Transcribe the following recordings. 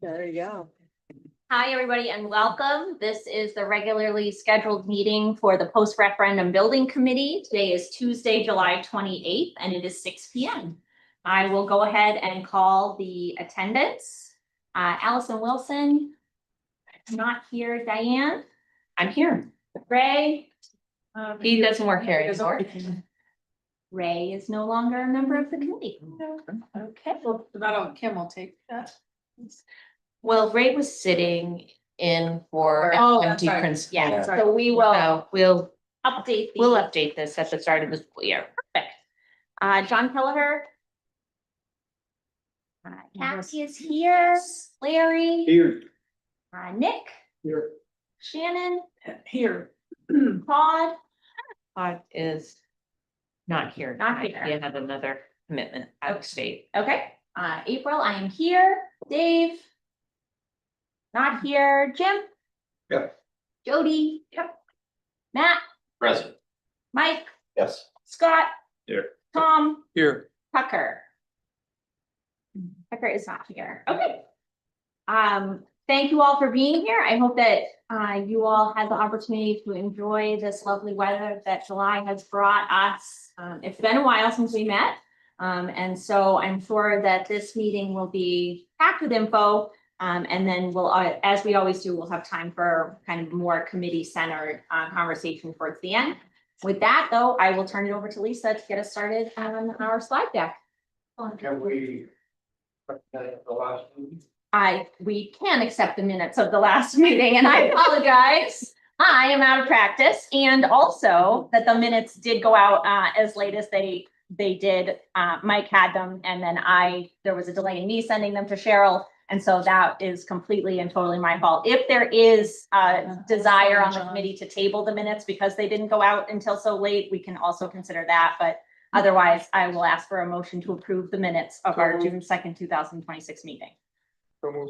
There you go. Hi, everybody, and welcome. This is the regularly scheduled meeting for the Post-Referendum Building Committee. Today is Tuesday, July 28th, and it is 6 p.m. I will go ahead and call the attendance. Allison Wilson, not here. Diane? I'm here. Ray? He doesn't work here anymore. Ray is no longer a member of the committee. Okay. Well, Kim will take that. Well, Ray was sitting in for Oh, that's empty right. principal. Yeah, so we will So we'll update this at the start of the school year. Perfect. John Kelleher. Cassie is here. Larry. Here. Nick. Here. Shannon. Here. Todd. Todd is not here. Not tonight. here. He had another commitment out of state. Okay. April, I am here. Dave. Not here. Jim. Yep. Jody. Yep. Matt. Present. Mike. Yes. Scott. Here. Tom. Here. Tucker. Tucker is not here. Okay. Thank you all for being here. I hope that you all had the opportunity to enjoy this lovely weather that July has brought us. It's been a while since we met. And so I'm sure that this meeting will be packed with info. And then we'll, as we always do, we'll have time for kind of more committee-centered conversation towards the end. With that, though, I will turn it over to Lisa to get us started on our slide deck. Can we? The last meeting? We can accept the minutes of the last meeting, and I apologize. I am out of practice, and also that the minutes did go out as late as they did. Mike had them, and then there was a delay in me sending them to Cheryl. And so that is completely and totally my fault. If there is a desire on the committee to table the minutes because they didn't go out until so late, we can also consider that. But otherwise, I will ask for a motion to approve the minutes of our June 2nd, 2026 meeting.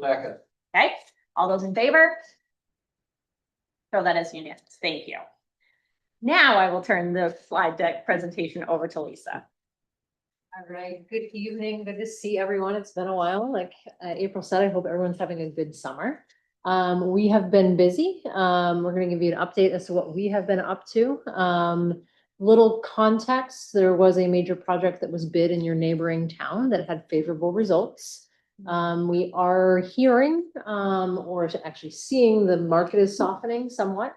Second. Okay, all those in favor? So that is unanimous. Thank you. Now I will turn the slide deck presentation over to Lisa. All right, good evening. Good to see everyone. It's been a while. Like April said, I hope everyone's having a good summer. We have been busy. We're going to give you an update as to what we have been up to. Little context, there was a major project that was bid in your neighboring town that had favorable results. We are hearing or actually seeing the market is softening somewhat.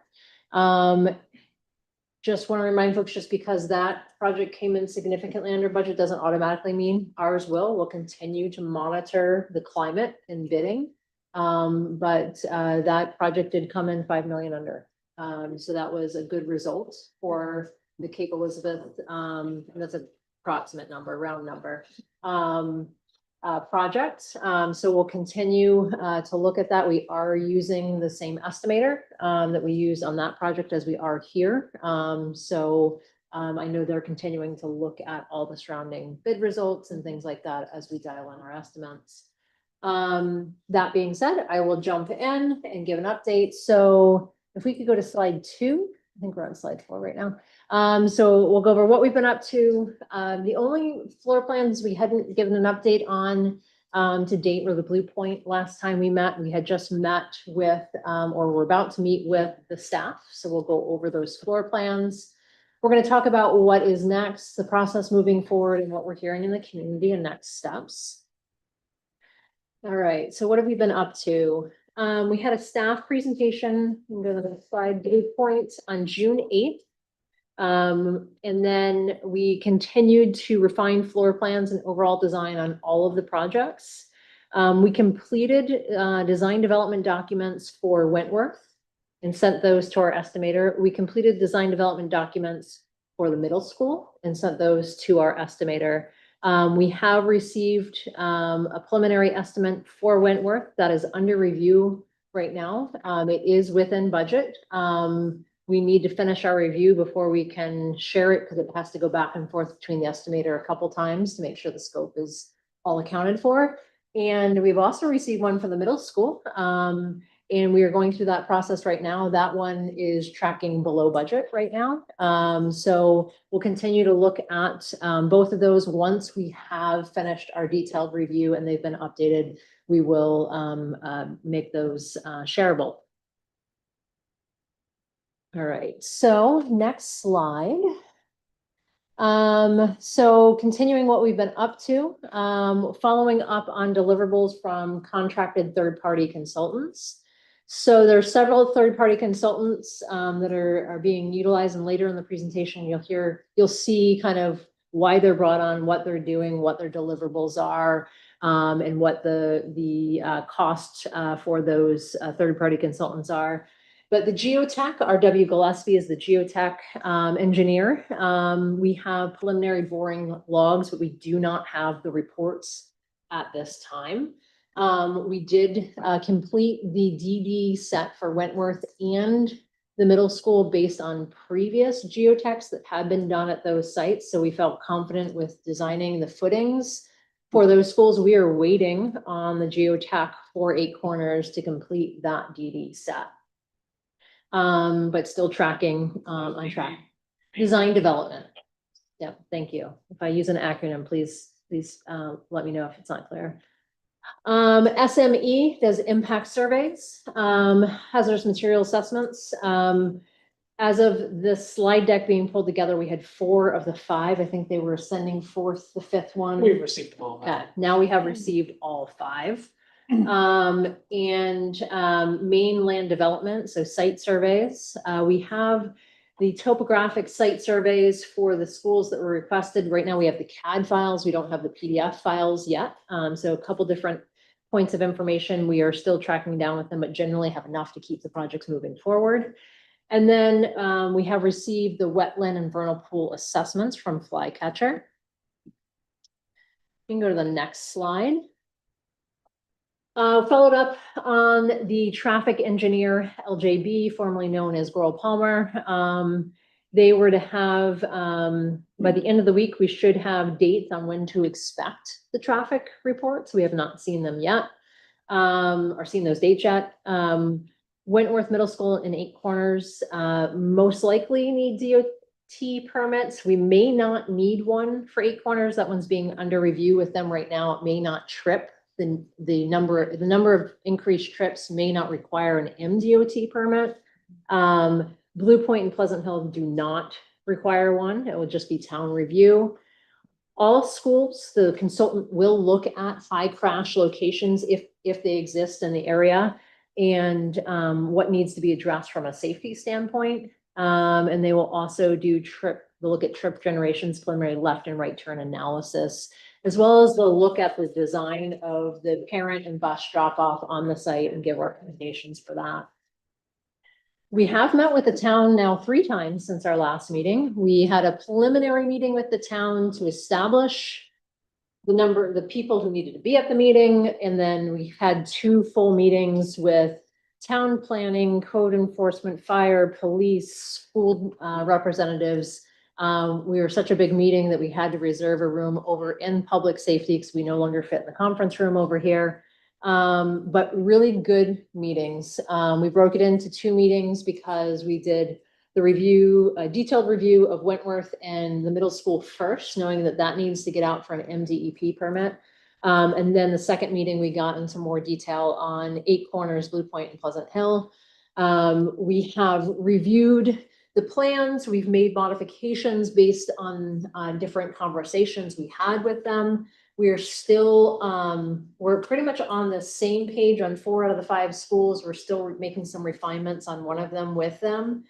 Just want to remind folks, just because that project came in significantly under budget doesn't automatically mean ours will. We'll continue to monitor the climate in bidding. But that project did come in 5 million under. So that was a good result for the Cape Elizabeth. And that's an approximate number, round number. Project. So we'll continue to look at that. We are using the same estimator that we used on that project as we are here. I know they're continuing to look at all the surrounding bid results and things like that as we dial in our estimates. That being said, I will jump in and give an update. So if we could go to slide 2, I think we're on slide 4 right now. So we'll go over what we've been up to. The only floor plans we hadn't given an update on to date were the Blue Point. Last time we met, we had just met with, or we're about to meet with the staff. So we'll go over those floor plans. We're going to talk about what is next, the process moving forward, and what we're hearing in the community and next steps. All right, so what have we been up to? We had a staff presentation, I'm going to go to slide 8 points on June 8th. And then we continued to refine floor plans and overall design on all of the projects. We completed design development documents for Wentworth and sent those to our estimator. We completed design development documents for the middle school and sent those to our estimator. We have received a preliminary estimate for Wentworth that is under review right now. It is within budget. We need to finish our review before we can share it because it has to go back and forth between the estimator a couple times to make sure the scope is all accounted for. And we've also received one from the middle school. And we are going through that process right now. That one is tracking below budget right now. So we'll continue to look at both of those once we have finished our detailed review and they've been updated we will make those shareable. All right, so next slide. So continuing what we've been up to, following up on deliverables from contracted third-party consultants. So there's several third-party consultants that are being utilized, and later in the presentation, you'll see kind of why they're brought on, what they're doing, what their deliverables are, and what the cost for those third-party consultants are. But the geotech, R.W. Gillespie is the geotech engineer. We have preliminary boring logs, but we do not have the reports at this time. We did complete the DD set for Wentworth and the middle school based on previous geotechs that had been done at those sites. So we felt confident with designing the footings for those schools. We are waiting on the geotech for Eight Corners to complete that DD set. But still tracking on track. Design development. Yeah, thank you. If I use an acronym, please let me know if it's not clear. SME does impact surveys, hazardous material assessments. As of this slide deck being pulled together, we had 4 of the 5. I think they were sending forth the 5th one. We received them all. Okay, now we have received all 5. Main land development, so site surveys. We have the topographic site surveys for the schools that were requested. Right now we have the CAD files. We don't have the PDF files yet. So a couple different points of information. We are still tracking down with them, but generally have enough to keep the projects moving forward. And then we have received the wetland and vernal pool assessments from Flycatcher. You can go to the next slide. Followed up on the traffic engineer, LJB, formerly known as Grohl Palmer. They were to have, by the end of the week, we should have dates on when to expect the traffic reports. We have not seen them yet, or seen those dates yet. Wentworth Middle School and Eight Corners most likely need DOT permits. We may not need one for Eight Corners. That one's being under review with them right now. It may not trip. The number of increased trips may not require an MDOT permit. Blue Point and Pleasant Hill do not require one. It will just be town review. All schools, the consultant will look at high crash locations if they exist in the area, and what needs to be addressed from a safety standpoint. And they will also do they'll look at trip generations, preliminary left and right turn analysis, as well as they'll look at the design of the parent and bus drop off on the site and give recommendations for that. We have met with the town now 3 times since our last meeting. We had a preliminary meeting with the town to establish the people who needed to be at the meeting. And then we had 2 full meetings with town planning, code enforcement, fire, police, school representatives. We were such a big meeting that we had to reserve a room over in public safety because we no longer fit in the conference room over here. But really good meetings. We broke it into 2 meetings because we did the review, a detailed review of Wentworth and the middle school first, knowing that that needs to get out for an MDEP permit. And then the second meeting, we got into more detail on Eight Corners, Blue Point, and Pleasant Hill. We have reviewed the plans. We've made modifications based on different conversations we had with them. We are still, we're pretty much on the same page on 4 out of the 5 schools. We're still making some refinements on one of them with them.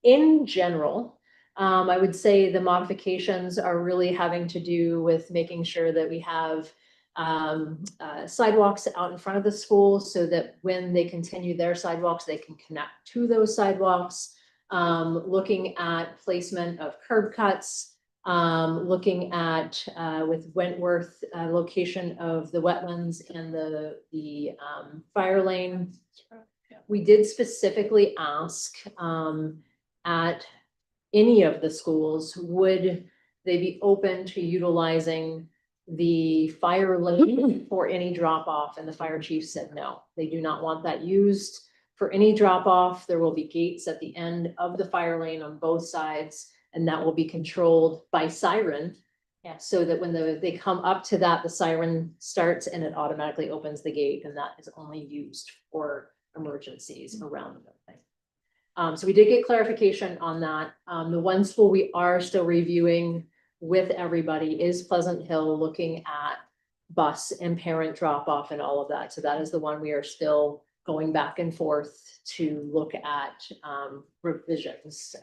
In general, I would say the modifications are really having to do with making sure that we have sidewalks out in front of the school so that when they continue their sidewalks, they can connect to those sidewalks. Looking at placement of curb cuts, looking at with Wentworth location of the wetlands and the fire lane. We did specifically ask at any of the schools, would they be open to utilizing the fire lane for any drop off? And the fire chief said no, they do not want that used for any drop off. There will be gates at the end of the fire lane on both sides, and that will be controlled by siren Yeah. So that when they come up to that, the siren starts and it automatically opens the gate, and that is only used for emergencies around the building. So we did get clarification on that. The one school we are still reviewing with everybody is Pleasant Hill, looking at bus and parent drop off and all of that. So that is the one we are still going back and forth to look at revisions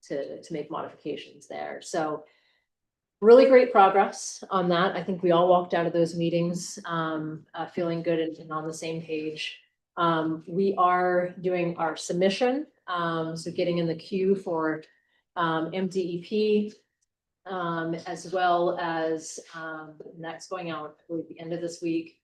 to make modifications there. So really great progress on that. I think we all walked out of those meetings feeling good and on the same page. We are doing our submission, so getting in the queue for MDEP, as well as that's going out at the end of this week.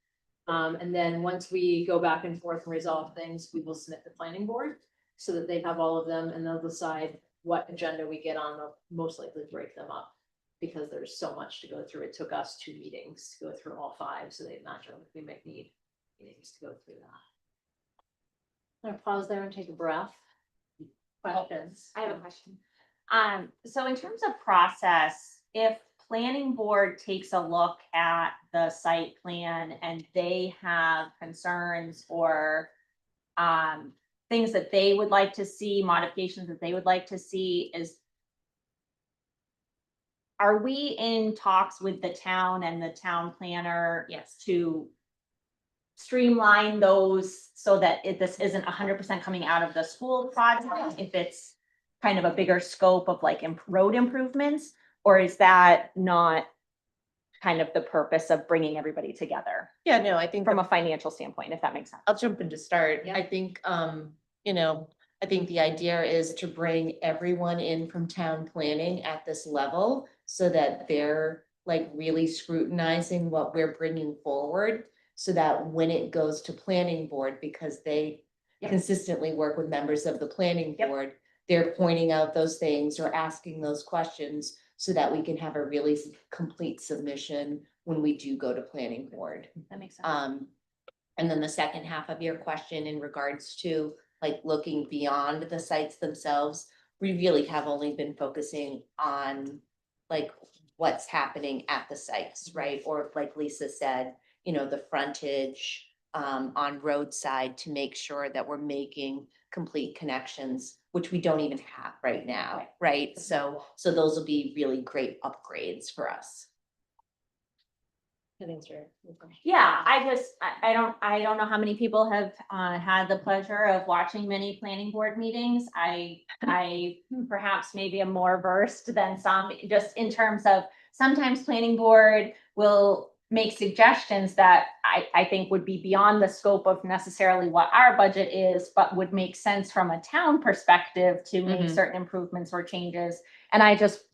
And then once we go back and forth and resolve things, we will submit the planning board so that they have all of them, and they'll decide what agenda we get on. They'll most likely break them up because there's so much to go through. It took us 2 meetings to go through all 5, so they imagine we might need meetings to go through that. I'm gonna pause there and take a breath. Questions? I have a question. So in terms of process, if planning board takes a look at the site plan and they have concerns or things that they would like to see, modifications that they would like to see, are we in talks with the town and the town planner? Yes. To streamline those so that this isn't 100% coming out of the school project, if it's kind of a bigger scope of like road improvements, or is that not kind of the purpose of bringing everybody together Yeah, no, I think from a financial standpoint, if that makes sense? I'll jump in to start. Yeah. I think, you know, I think the idea is to bring everyone in from town planning at this level so that they're like really scrutinizing what we're bringing forward. So that when it goes to planning board, because they Yep. consistently work with members of the planning Yep. board, they're pointing out those things or asking those questions so that we can have a really complete submission when we do go to planning board. That makes sense. And then the second half of your question in regards to like looking beyond the sites themselves, we really have only been focusing on like what's happening at the sites, right? Or like Lisa said, you know, the frontage on roadside to make sure that we're making complete connections, which we don't even have right now, right? So those will be really great upgrades for us. I think it's your question. Yeah, I don't know how many people have had the pleasure of watching many planning board meetings. I perhaps maybe am more versed than some, just in terms of sometimes planning board will make suggestions that I think would be beyond the scope of necessarily what our budget is, but would make sense from a town perspective to make Mhm. certain improvements or changes. And I just,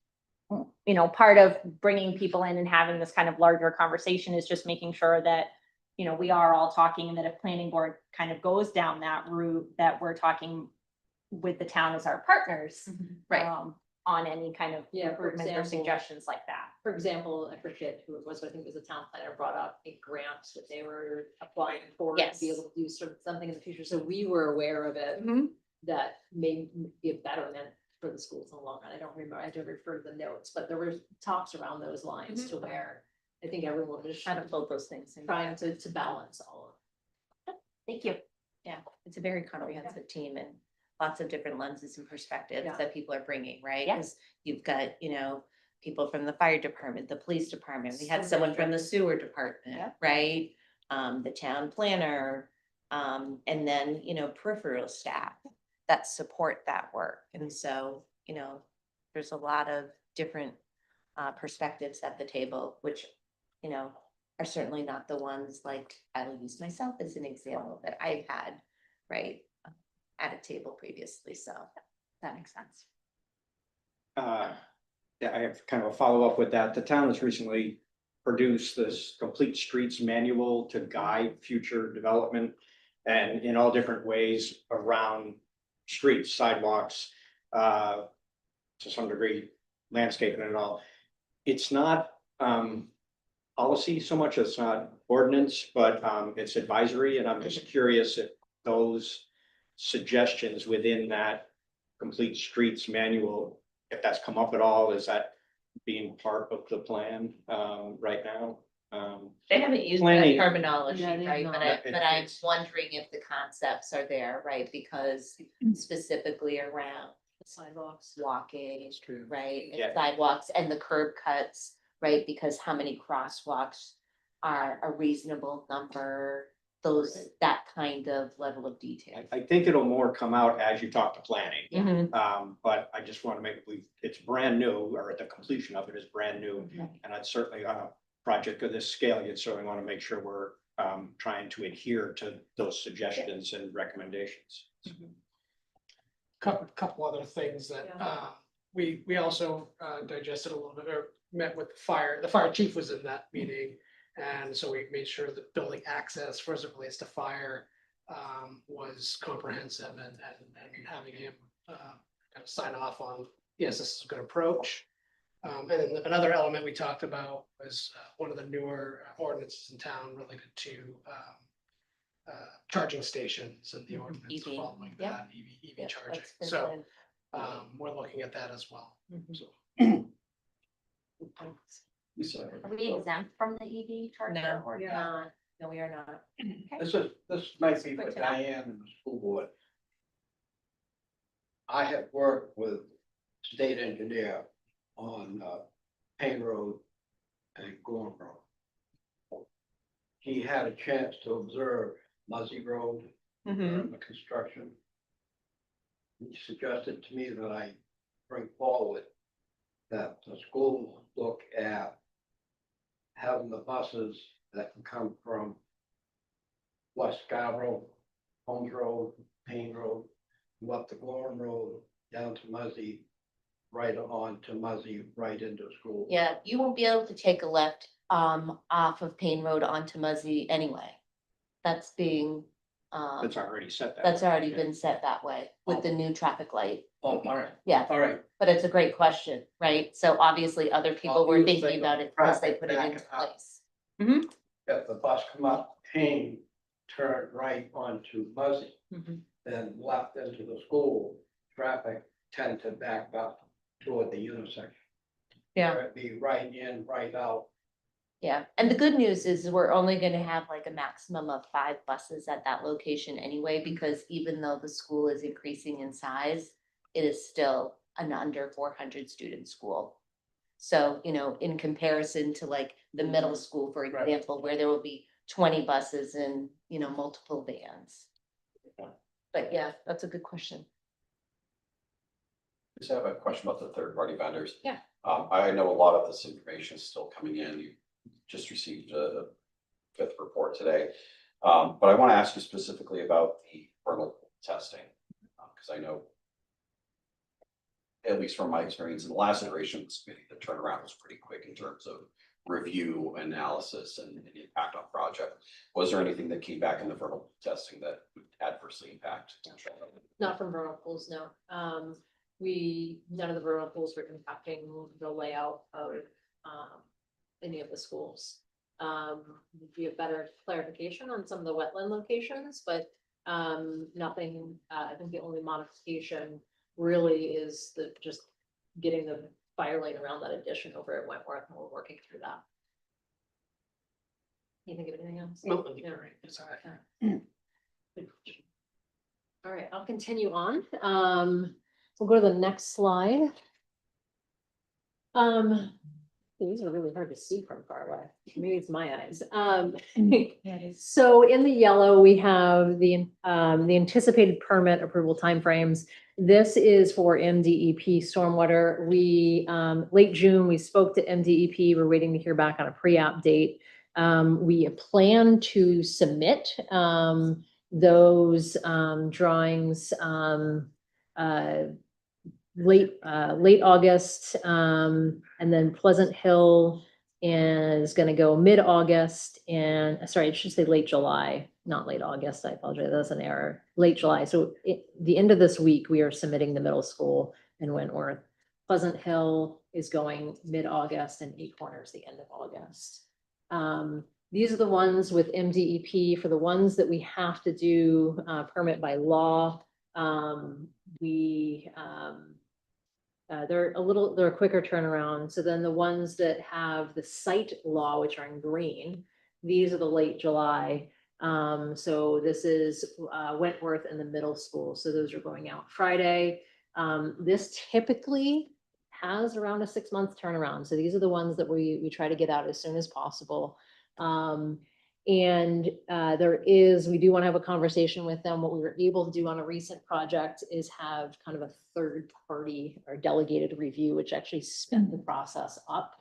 you know, part of bringing people in and having this kind of larger conversation is just making sure that, you know, we are all talking, and that if planning board kind of goes down that route, that we're talking with the town as our partners. Right. On any kind of Yeah, for improvements or example- suggestions like that. For example, I forget who it was, I think it was the town planner brought up a grant that they were applying for to be Yes. able to do something in the future. So we were aware of it, that may be a betterment for the schools in the long run. I don't remember, I don't refer to the notes, but there were talks around those lines to where I think everyone was Try to fold those things in. trying to balance all of Thank you. Yeah, it's a very comprehensive team and lots of different lenses and perspectives Yeah. that people are bringing, right? Yeah. Because you've got, you know, people from the fire department, the police department, we had So someone many from the sewer department, Yeah. right? The town planner, and then, you know, peripheral staff that support that work. And so, you know, there's a lot of different perspectives at the table, which, you know, are certainly not the ones like I'll use myself as an example that I've had, right? At a table previously, so That makes sense. Yeah, I have kind of a follow-up with that. The town has recently produced this complete streets manual to guide future development and in all different ways around streets, sidewalks, to some degree, landscaping and all. It's not policy so much, it's not ordinance, but it's advisory, and I'm just curious if those suggestions within that complete streets manual, if that's come up at all, is that being part of the plan, right now. They haven't used that Planning. terminology, Yeah, they have right, not. but I'm It's- wondering if the concepts are there, right, because specifically around Sidewalks. walking, true. right, and Yeah. sidewalks and the curb cuts, right, because how many crosswalks are a reasonable number, those, that kind of level of detail. I think it'll more come out as you talk to planning. Yeah. But I just want to make, it's brand new, or the completion of it is brand new. Right. And I'd certainly, on a project of this scale, you'd certainly want to make sure we're trying to adhere to those suggestions and recommendations. Couple other things that, Yeah. we also, digested a little bit, or met with the fire chief was in that meeting. And so we made sure that building access for as it relates to fire, was comprehensive and having him, kind of sign off on, yes, this is a good approach. And then another element we talked about was, one of the newer ordinances in town related to, charging stations and the ordinance EV, following yeah. that, EV Yeah, charging. that's been So, good. we're looking at that as well. Mhm. So, Are we exempt from the EV charger No. or Yeah. not? No, we are not. This might be Good for to know. Diane and the school board. I have worked with state engineer on Payne Road and Gorham Road. He had a chance to observe Muzzy Road during the construction. He suggested to me that I bring forward that the school look at having the buses that can come from West Scarborough, Holmes Road, Payne Road, go up to Gorham Road, down to Muzzy, right on to Muzzy, right into school. Yeah, you won't be able to take a left off of Payne Road onto Muzzy anyway. That's being, That's already set that. that's way. already been set that way with the new traffic light. Oh, all right, Yeah, all right. but it's a great question, right? So obviously other people Well, were you thinking think about of it because they traffic put it backing into up. place. If the bus come up Payne, turn right onto Muzzy, Mhm. then left into the school, traffic tend to back up toward the intersection. Yeah. Where it'd be right in, right out. Yeah, and the good news is we're only gonna have like a maximum of 5 buses at that location anyway, because even though the school is increasing in size, it is still an under 400 student school. So, you know, in comparison to like the middle school, for Right. example, where there will be 20 buses and, you know, multiple vans. But yeah, that's a good question. Just have a question about the third-party vendors. Yeah. I know a lot of this information is still coming in. You just received a fifth report today. But I want to ask you specifically about the vernal testing. Because I know, at least from my experience in the last iteration of this committee, the turnaround was pretty quick in terms of review, analysis, and impact on project. Was there anything that came back in the vernal testing that would adversely impact? Not from vernal pools, no. None of the vernal pools were impacting the layout of, any of the schools. We have better clarification on some of the wetland locations, but, nothing, I think the only modification really is just getting the fire lane around that addition over at Wentworth, and we're working through that. You think of anything else? no, I think Yeah. you're right. It's all right. All right, I'll continue on. We'll go to the next slide. These are really hard to see from far away. Maybe it's my eyes. So in the yellow, we have the anticipated permit approval timeframes. This is for MDEP stormwater. We, late June, we spoke to MDEP. We're waiting to hear back on a pre-app date. We plan to submit, those, drawings, late August, and then Pleasant Hill is gonna go mid-August, and, sorry, it should say late July, not late August, I apologize, that's an error, late July, so the end of this week, we are submitting the middle school in Wentworth. Pleasant Hill is going mid-August, and Eight Corners the end of August. These are the ones with MDEP. For the ones that we have to do permit by law, we they're a quicker turnaround. So then the ones that have the site law, which are in green, these are the late July. So this is Wentworth and the middle school. So those are going out Friday. This typically has around a 6-month turnaround. So these are the ones that we try to get out as soon as possible. And we do want to have a conversation with them. What we were able to do on a recent project is have kind of a third party or delegated review, which actually sped the process up.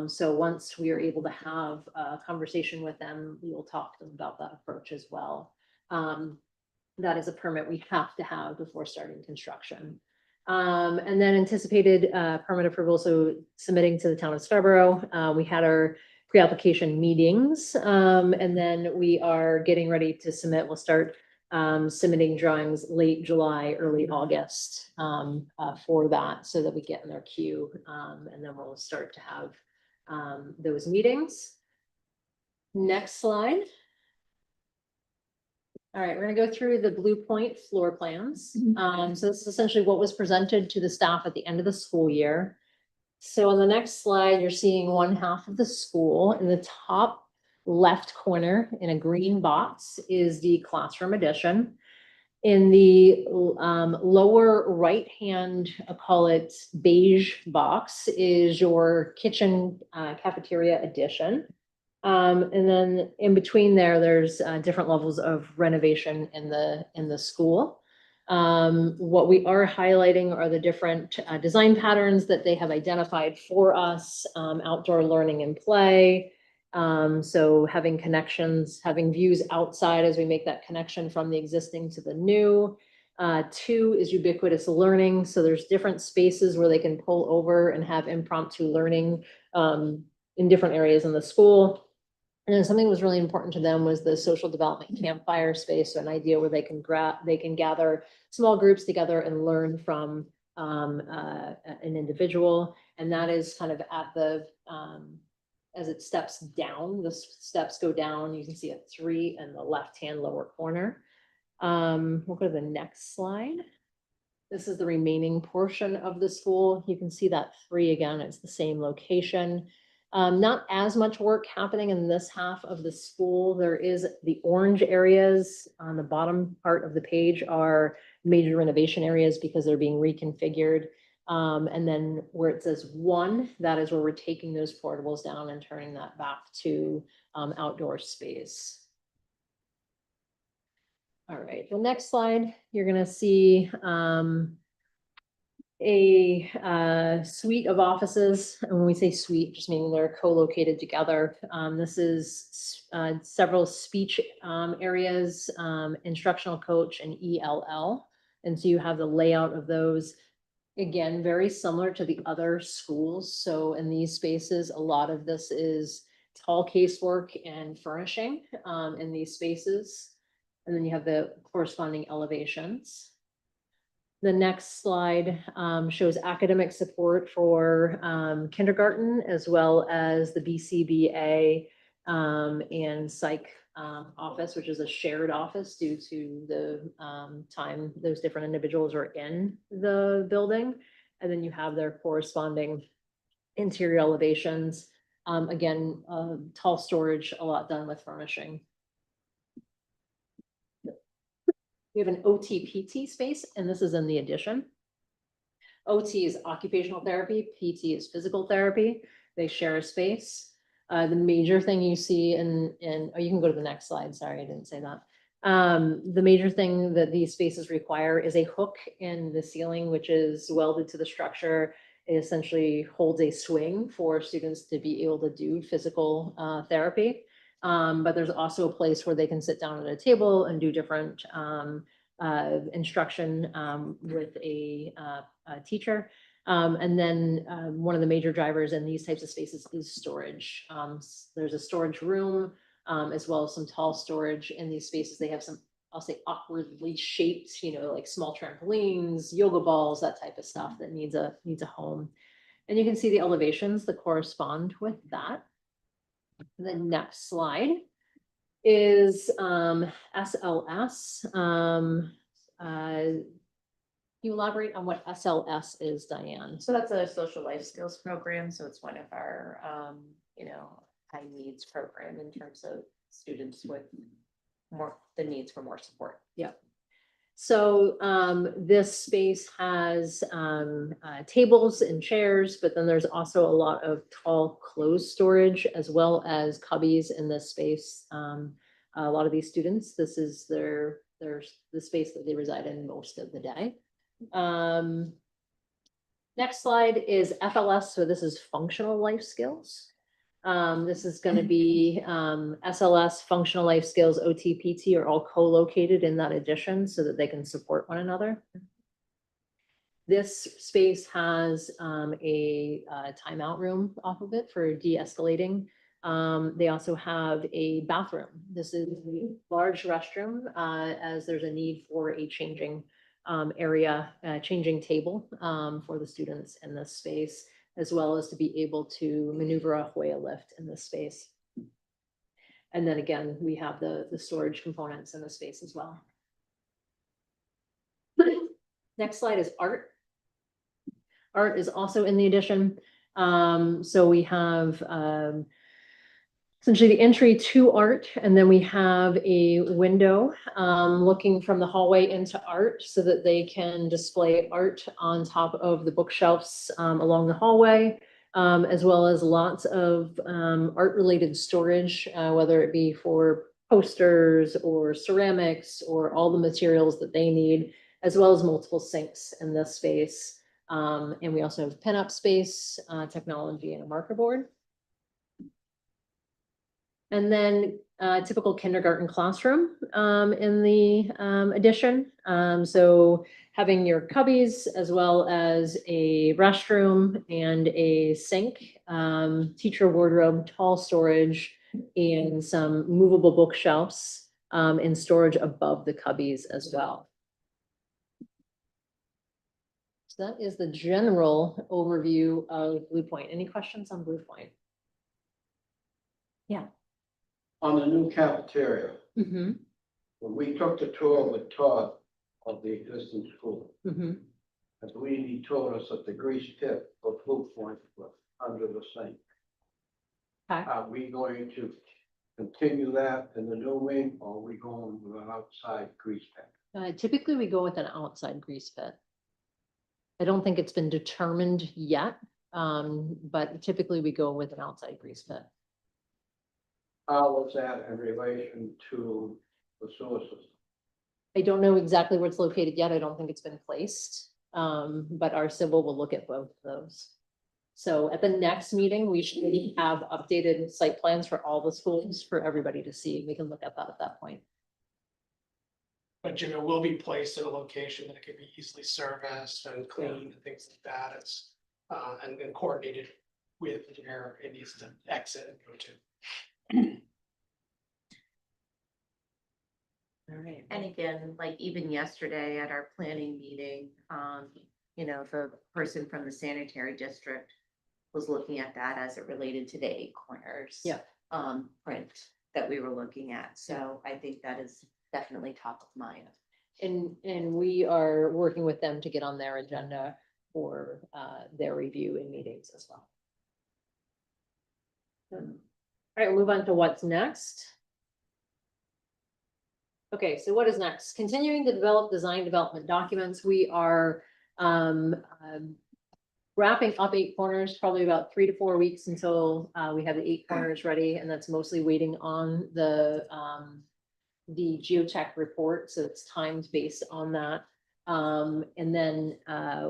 So once we are able to have a conversation with them, we will talk to them about that approach as well. That is a permit we have to have before starting construction. And then anticipated permit approval, so submitting to the town of Scarborough. We had our pre-application meetings, and then we are getting ready to submit. We'll start submitting drawings late July, early August for that, so that we get in their queue, and then we'll start to have those meetings. Next slide. All right, we're gonna go through the Blue Point floor plans. So this is essentially what was presented to the staff at the end of the school year. So on the next slide, you're seeing one half of the school. In the top left corner in a green box is the classroom addition. In the lower right-hand, I'll call it beige box, is your kitchen cafeteria addition. And then in between there's different levels of renovation in the school. What we are highlighting are the different design patterns that they have identified for us, outdoor learning and play. So having connections, having views outside as we make that connection from the existing to the new. 2 is ubiquitous learning. So there's different spaces where they can pull over and have impromptu learning in different areas in the school. And then something that was really important to them was the social development campfire space, so an idea where they can gather small groups together and learn from an individual. And that is kind of at the, as it steps down, the steps go down, you can see a 3 in the left-hand lower corner. We'll go to the next slide. This is the remaining portion of the school. You can see that 3 again, it's the same location. Not as much work happening in this half of the school. There is the orange areas on the bottom part of the page are major renovation areas because they're being reconfigured. And then where it says 1, that is where we're taking those portables down and turning that back to outdoor space. All right, the next slide, you're gonna see a suite of offices. And when we say suite, just meaning they're co-located together. This is several speech areas, instructional coach and ELL. And so you have the layout of those. Again, very similar to the other schools. So in these spaces, a lot of this is tall casework and furnishing in these spaces. And then you have the corresponding elevations. The next slide shows academic support for kindergarten, as well as the BCBA and psych office, which is a shared office due to the time those different individuals are in the building. And then you have their corresponding interior elevations. Again, tall storage, a lot done with furnishing. We have an OT-PT space, and this is in the addition. OT is occupational therapy, PT is physical therapy. They share a space. The major thing you see oh, you can go to the next slide. Sorry, I didn't say that. The major thing that these spaces require is a hook in the ceiling, which is welded to the structure. It essentially holds a swing for students to be able to do physical therapy. But there's also a place where they can sit down at a table and do different instruction with a teacher. And then one of the major drivers in these types of spaces is storage. There's a storage room as well as some tall storage in these spaces. They have some, I'll say, awkwardly shaped, like small trampolines, yoga balls, that type of stuff that needs a home. And you can see the elevations that correspond with that. The next slide is SLS. you elaborate on what SLS is, Diane? So that's a social life skills program, so it's one of our, high needs program in terms of students with the needs for more support. So this space has tables and chairs, but then there's also a lot of tall clothes storage as well as cubbies in this space. A lot of these students, this is the space that they reside in most of the day. Next slide is FLS, so this is functional life skills. This is going to be SLS, functional life skills, OTPT are all co-located in that addition so that they can support one another. This space has a timeout room off of it for de-escalating. They also have a bathroom. This is a large restroom as there's a need for a changing area, changing table for the students in this space, as well as to be able to maneuver a Hoya lift in this space. And then again, we have the storage components in the space as well. Next slide is art. Art is also in the addition. So we have essentially the entry to art, and then we have a window looking from the hallway into art so that they can display art on top of the bookshelves along the hallway, as well as lots of art-related storage, whether it be for posters or ceramics or all the materials that they need, as well as multiple sinks in this space. And we also have pin-up space, technology, and a marker board. And then typical kindergarten classroom in the addition. So having your cubbies as well as a restroom and a sink, teacher wardrobe, tall storage, and some movable bookshelves in storage above the cubbies as well. So that is the general overview of Blue Point. Any questions on Blue Point? Yeah. On the new cafeteria, Mm-hmm. when we took the tour with Todd of the existing school, Mm-hmm. I believe he told us that the grease pit for Blue Point was under the sink. Okay. Are we going to continue that in the new wing, or are we going with an outside grease pit? Typically, we go with an outside grease pit. I don't think it's been determined yet, but typically we go with an outside grease pit. How was that in relation to the sewer system? I don't know exactly where it's located yet. I don't think it's been placed, but our civil will look at both of those. So at the next meeting, we should have updated site plans for all the schools for everybody to see. We can look at that at that point. But Jim, it will be placed in a location that it can be easily serviced and cleaned and things like that. It's and then coordinated with where it needs to exit and go to. All right. And again, like even yesterday at our planning meeting, the person from the sanitary district was looking at that as it related to the 8 corners. Yeah. Print that we were looking at. So I think that is definitely top of mind. And we are working with them to get on their agenda for their review in meetings as well. All right, we'll move on to what's next. Okay, so what is next? Continuing to develop design development documents. We are wrapping up 8 corners, probably about 3 to 4 weeks until we have the 8 corners ready, and that's mostly waiting on the geotech report, so it's timed based on that. And then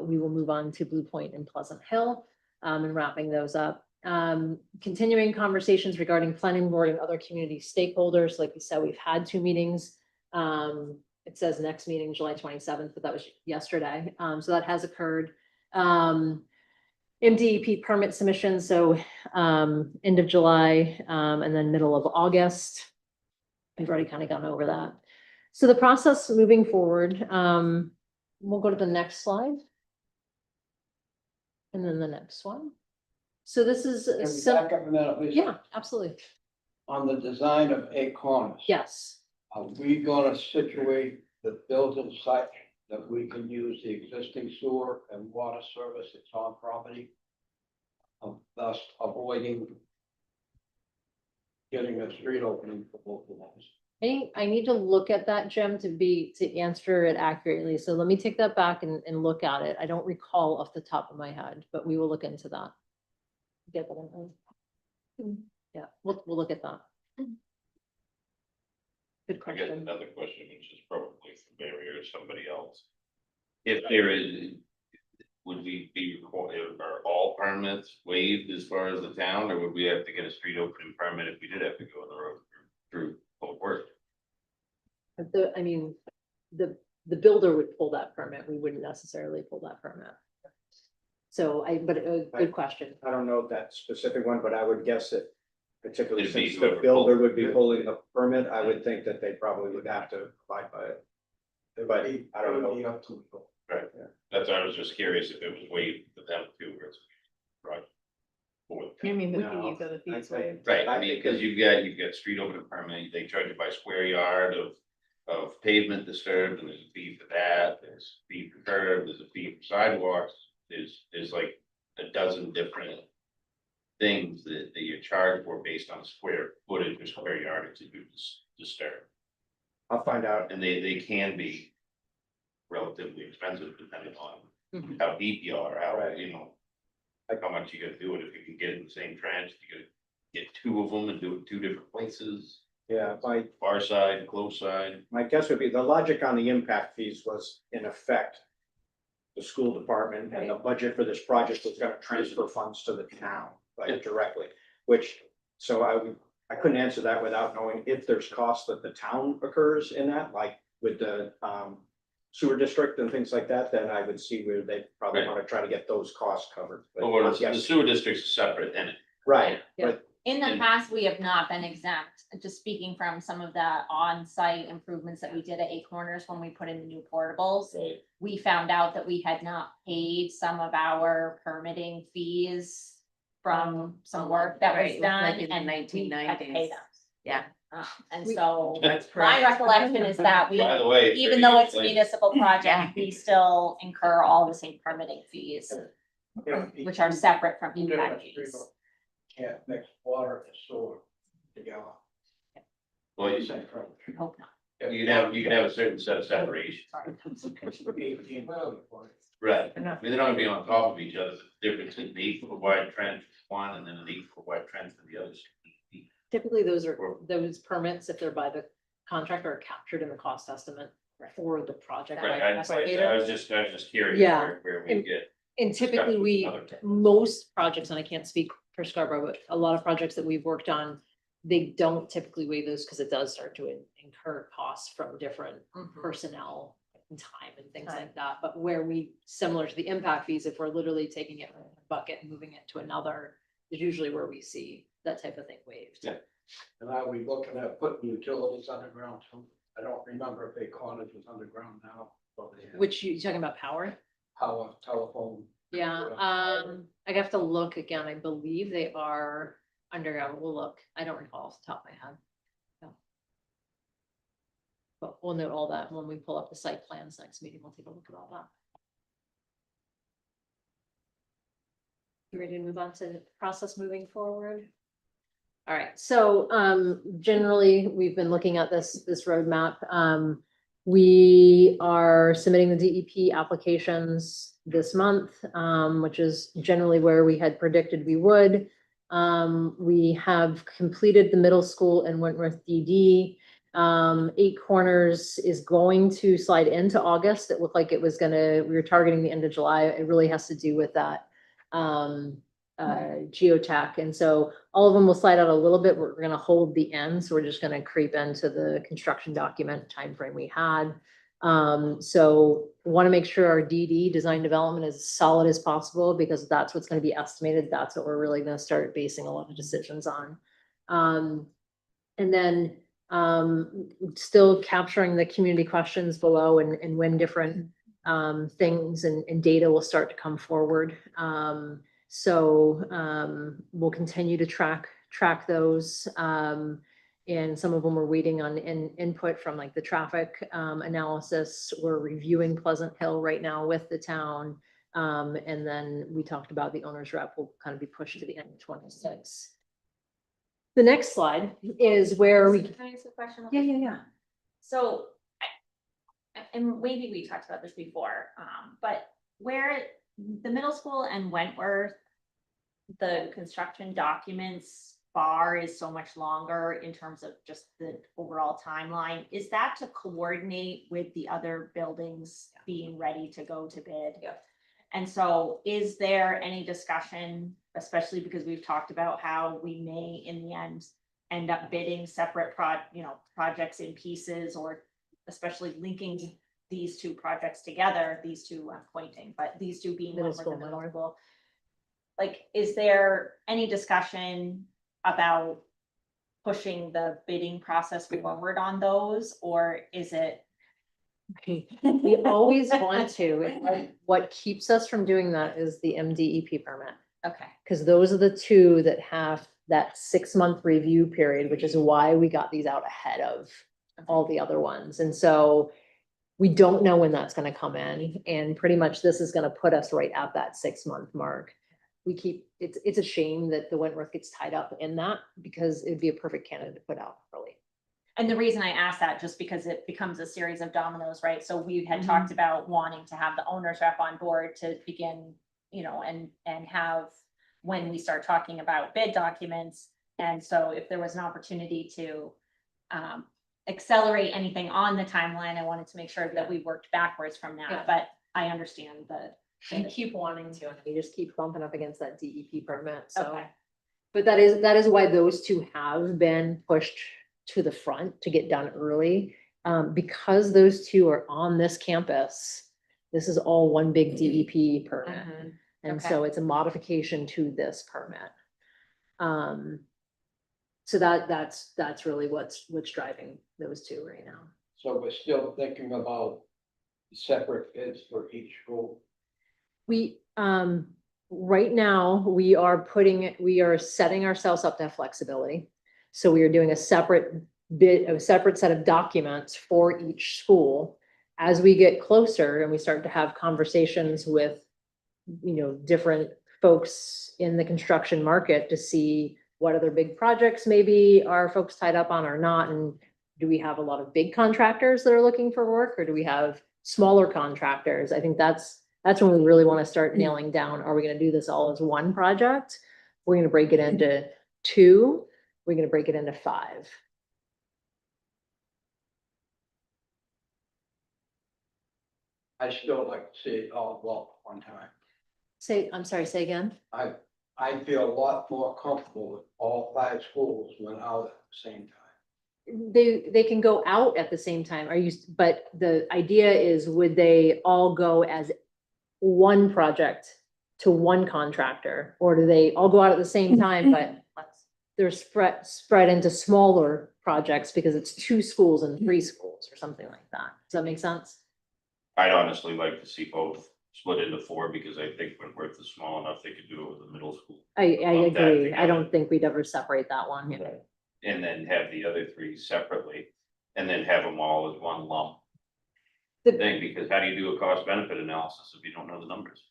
we will move on to Blue Point and Pleasant Hill and wrapping those up. Continuing conversations regarding planning board and other community stakeholders. Like we said, we've had 2 meetings. It says next meeting, July 27th, but that was yesterday. So that has occurred. MDEP permit submission, so end of July and then middle of August. We've already kind of gone over that. So the process moving forward, we'll go to the next slide. And then the next one. So this is, Can we back up a minute, please? yeah, absolutely. On the design of 8 corners. Yes. Are we gonna situate the building site that we can use the existing sewer and water service that's on property. Thus avoiding getting a street opening for both of those. I need to look at that, Jim, to answer it accurately. So let me take that back and look at it. I don't recall off the top of my head, but we will look into that. Get that in. Yeah, we'll look at that. Good I guess question. another question, which is probably for Barry or somebody else. If there is, would we be required, are all permits waived as far as the town, or would we have to get a street opening permit if we did have to go on the road through Public Works? I mean, the builder would pull that permit. We wouldn't necessarily pull that permit. So but a good question. I don't know that specific one, but I would guess that particularly It'd be since the whoever builder pulled would be it. holding the permit, I would think that they probably would have to abide by it. But I don't It would be know. up to the- Right, that's why I was just curious if it was waived for them too, or it's. Right. You mean the No, fees or the fees I- waived? Right, I I mean, think because you've got street opening permit, they charge you by square yard of pavement disturbed, and there's a fee for that, there's a fee for curb, there's a fee for sidewalks. There's like a dozen different things that you're charged for based on square footage or square yardage that you disturb. I'll find out. And they can be relatively expensive depending on Mhm. how deep you are, how, Right. you know, like how much you gotta do it. If you can get in the same trench, you gotta get two of them and do it two different places, Yeah, far side, close side. my guess would be the logic on the impact fees was in effect. The school department and the budget for this project was gonna transfer funds to the town, Yeah. like directly, which, so I couldn't answer that without knowing if there's costs that the town occurs in that, like with the sewer district and things like that, then I would see where they probably Right. wanna try to get those costs covered. But But I'm the guessing- sewer district's a separate entity. Right, Yeah. but In the And- past, we have not been exempt, just speaking from some of the on-site improvements that we did at Eight Corners when we put in the new portables. Right. We found out that we had not paid some of our permitting fees from some work that was Right, done like in the and we had to pay 1990s. them. Yeah. And We- so That's my correct. recollection is that we, By the way. even though it's a like, municipal project, we still incur all the same permitting fees, which are separate from Two impact different fees. street Can't mix water and sewer together. Well, you Same problem. Hope not. can have a certain set of separation. Right. I mean, they're not gonna be on top of each other. The difference in an 8 foot wide trench for one and then an 8 foot wide trench for the other. Typically, those permits, if they're by the contractor, are captured in the cost estimate for the project. Right, by I estimator. was just curious Yeah. where we And- get. And typically, most projects, and I can't speak for Scarborough, but a lot of projects that we've worked on, they don't typically waive those because it does start to incur costs from different personnel and time and things like that. But where we, similar to the impact fees, if we're literally taking it from a bucket and moving it to another, is usually where we see that type of thing waived. Yeah. And I was looking at putting utilities underground too. I don't remember if Eight Corners was underground now, but they have Which you talking about power? power, telephone. Yeah, I have to look again. I believe they are underground. We'll look. I don't recall off the top of my head. Yeah. But we'll note all that when we pull up the site plans next meeting. We'll take a look at all that. You ready to move on to the process moving forward? All right, so generally, we've been looking at this roadmap. We are submitting the DEP applications this month, which is generally where we had predicted we would. We have completed the middle school in Wentworth DD. Eight Corners is going to slide into August. It looked like it was we were targeting the end of July. It really has to do with that geotech. And so all of them will slide out a little bit. We're gonna hold the end. So we're just gonna creep into the construction document timeframe we had. So want to make sure our DD, design development, is as solid as possible because that's what's going to be estimated. That's what we're really going to start basing a lot of decisions on. And then still capturing the community questions below and when different things and data will start to come forward. So we'll continue to track those. And some of them were waiting on input from like the traffic analysis. We're reviewing Pleasant Hill right now with the town. And then we talked about the owner's rep will kind of be pushed to the end of 26. The next slide is where we, Can I ask a question? yeah. So, and maybe we talked about this before, but where the middle school and Wentworth, the construction documents bar is so much longer in terms of just the overall timeline, is that to coordinate with the other buildings being ready to go to bid? Yeah. And so is there any discussion, especially because we've talked about how we may in the end up bidding separate projects in pieces, or especially linking these two projects together, these two I'm pointing, but these two being Middle Wentworth and school, middle Wentworth. school. Like, is there any discussion about pushing the bidding process forward on those, or is it? We always want to. And what keeps us from doing that is the MDEP permit. Okay. Because those are the two that have that 6-month review period, which is why we got these out ahead of all the other ones. And so we don't know when that's gonna come in, and pretty much this is gonna put us right at that 6-month mark. It's a shame that the Wentworth gets tied up in that, because it'd be a perfect candidate to put out early. And the reason I asked that, just because it becomes a series of dominoes, right? So we had Mhm. talked about wanting to have the owner's rep on board to begin, and have, when we start talking about bid documents. And so if there was an opportunity to accelerate anything on the timeline, I wanted to make sure that we worked backwards from Yeah. that, but I understand We keep wanting to, and we just keep bumping up against that DEP permit, so. Okay. But that is why those two have been pushed to the front to get done early. Because those two are on this campus, this is all one big DEP permit. And so it's a modification to this permit. So that's really what's driving those two right now. So we're still thinking about separate bids for each school. We, right now, we are setting ourselves up to have flexibility. So we are doing a separate set of documents for each school. As we get closer and we start to have conversations with, different folks in the construction market to see what other big projects maybe are folks tied up on or not, and do we have a lot of big contractors that are looking for work, or do we have smaller contractors? I think that's when we really want to start nailing down, are we going to do this all as one project? We're going to break it into 2, we're going to break it into 5. I still like to see it all go up at one time. I'm sorry, say again? I feel a lot more comfortable with all 5 schools went out at the same time. They can go out at the same time. But the idea is, would they all go as one project to one contractor? Or do they all go out at the same time, but they're spread into smaller projects because it's 2 schools and 3 schools or something like that? Does that make sense? I'd honestly like to see both split into 4, because I think Wentworth is small enough, they could do it with the middle school. I Lump that agree. I together. don't think we'd ever separate that one. And then have the other 3 separately, and then have them all as one lump The- thing, because how do you do a cost benefit analysis if you don't know the numbers?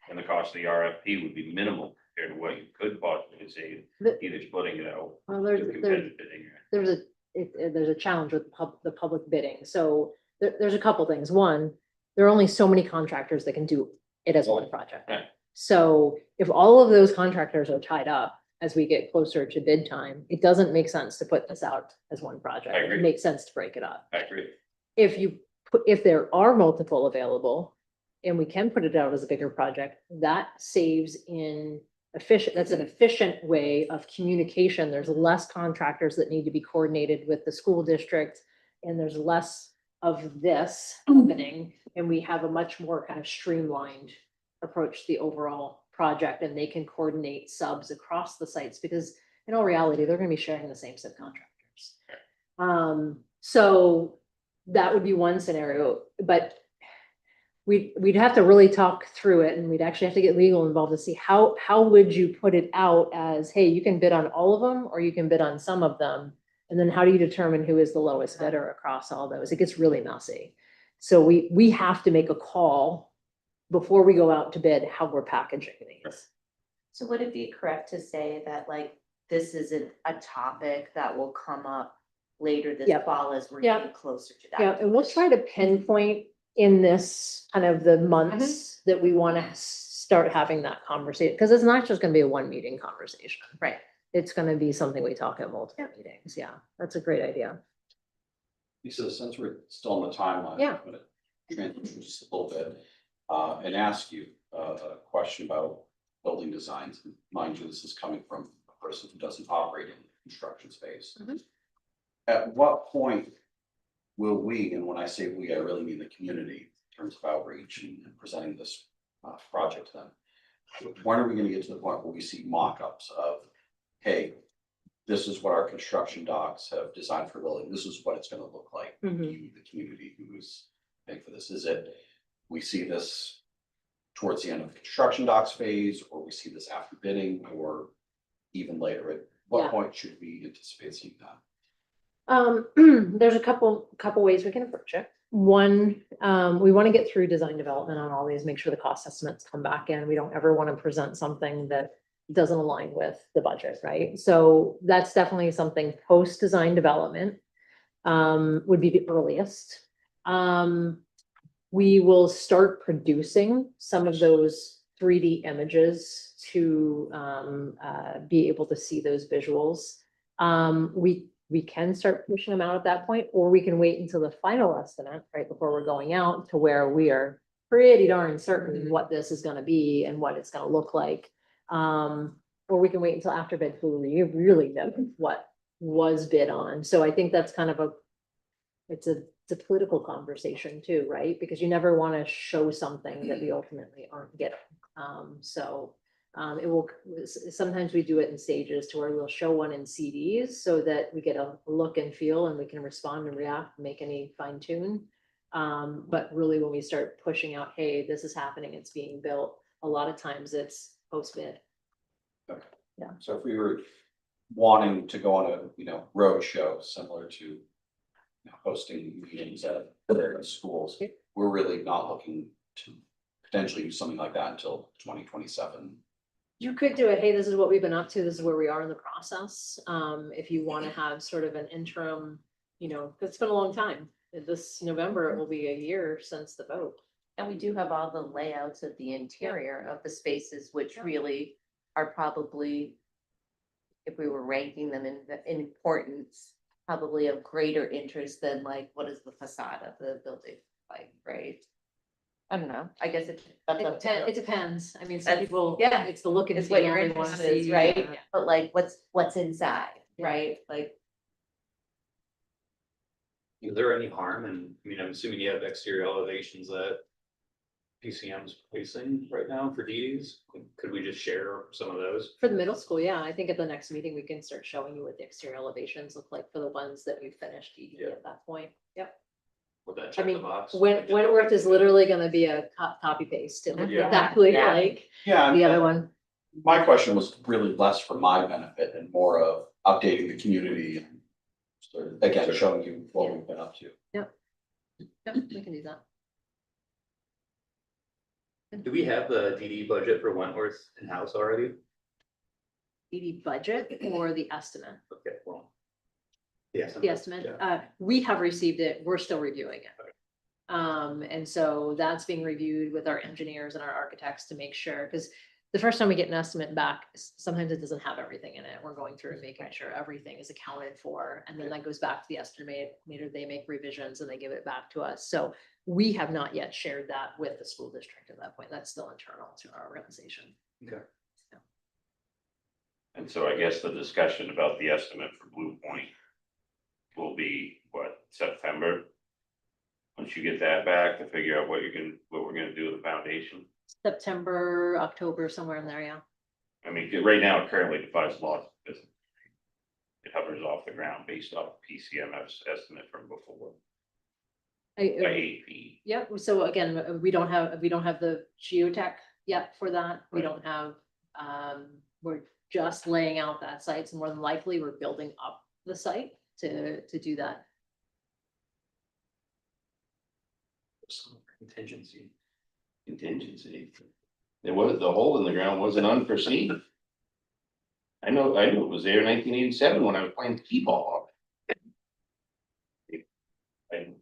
And the cost of the RFP would be minimal compared to what you could possibly save, The- either splitting it out. Well, or competitive bidding. there's a challenge with the public bidding. So there's a couple things. One, there are only so many contractors that can do it as one project. Right. So if all of those contractors are tied up as we get closer to bid time, it doesn't make sense to put this out as one project. I agree. It makes sense to break it up. I agree. If there are multiple available and we can put it out as a bigger project, that saves that's an efficient way of communication. There's less contractors that need to be coordinated with the school district, and there's less of this happening, and we have a much more kind of streamlined approach to the overall project, and they can coordinate subs across the sites, because in all reality, they're going to be sharing the same subcontractors. So that would be one scenario, but we'd have to really talk through it, and we'd actually have to get legal involved to see how would you put it out as, hey, you can bid on all of them, or you can bid on some of them. And then how do you determine who is the lowest bidder across all those? It gets really messy. So we have to make a call before we go out to bid, how we're packaging these. So would it be correct to say that like, this isn't a topic that will come up later this Yep. fall as we're Yep. getting closer to that? Yeah, and we'll try to pinpoint in this kind of the months that we want to start having that conversation, because it's not just gonna be a one meeting conversation. Right. It's gonna be something we talk at multiple meetings. Yeah, that's a great idea. Lisa, since we're still on the timeline. Yeah. I'm gonna transition just a little bit, and ask you a question about building designs. Mind you, this is coming from a person who doesn't operate in the construction space. Mhm. At what point will we, and when I say we, I really mean the community, in terms of outreach and presenting this project to them. When are we gonna get to the point where we see mock-ups of, hey, this is what our construction docs have designed for building, this is what it's gonna look like. Mhm. You, the community who is paying for this, is it, we see this towards the end of the construction docs phase, or we see this after bidding, or even later? At what Yeah. point should we anticipate seeing that? There's a couple ways we can approach it. One, we want to get through design development on all these, make sure the cost estimates come back in. We don't ever want to present something that doesn't align with the budget, right? So that's definitely something post-design development would be the earliest. We will start producing some of those 3D images to be able to see those visuals. We can start pushing them out at that point, or we can wait until the final estimate, right, before we're going out to where we are pretty darn certain what this is gonna be and what it's gonna look like. Or we can wait until after bid, so we really know what was bid on. So I think that's kind of it's a political conversation too, right? Because you never want to show something that we ultimately aren't getting. It will, sometimes we do it in stages to where we'll show one in CDs so that we get a look and feel and we can respond and react, make any fine tune. But really when we start pushing out, hey, this is happening, it's being built, a lot of times it's post bid. So if we were wanting to go on a, road show similar to hosting meetings at various schools, we're really not looking to potentially do something like that until 2027. You could do it, hey, this is what we've been up to, this is where we are in the process. If you want to have sort of an interim, it's been a long time. This November, it will be a year since the vote. And we do have all the layouts of the interior of the spaces, which really are probably, if we were ranking them in importance, probably of greater interest than like, what is the facade of the building like, right? I don't know, I guess it Depends. I mean, some That's- people, yeah, it's the look and it's what feel your they want to interest is, see. right? Yeah. But like, what's inside, right? Like, Is there any harm in, I'm assuming you have exterior elevations that PCM's placing right now for DDs? Could we just share some of those? For the middle school, yeah, I think at the next meeting, we can start showing you what the exterior elevations look like for the ones that we finished ED at that point. Yep. Would that I check the mean, box? Wentworth is literally gonna be a copy paste. It looks Yeah. exactly Yeah. like Yeah, the other one. my question was really less for my benefit and more of updating the community and sort of, again, showing you what we've been up to. Yep, we can do that. Do we have the DD budget for Wentworth in-house already? ED budget or the estimate? Okay, well. Yes. The estimate, we have received it, we're still reviewing it. And so that's being reviewed with our engineers and our architects to make sure, because the first time we get an estimate back, sometimes it doesn't have everything in it. We're going through and making sure everything is accounted for. And then that goes back to the estimator, they make revisions and they give it back to us. So we have not yet shared that with the school district at that point. That's still internal to our organization. Okay. And so I guess the discussion about the estimate for Blue Point will be, what, September? Once you get that back to figure out what we're gonna do with the foundation. September, October, somewhere in there, yeah. I mean, right now it currently defies law. It hovers off the ground based off PCMF's estimate from before, by 8 feet. Yep, so again, we don't have the geotech yet for that. We don't have, we're just laying out that site. So more than likely, we're building up the site. to do that. Contingency. Contingency. It was, the hole in the ground wasn't unforeseen. I knew it was there in 1987 when I was playing t-ball. I-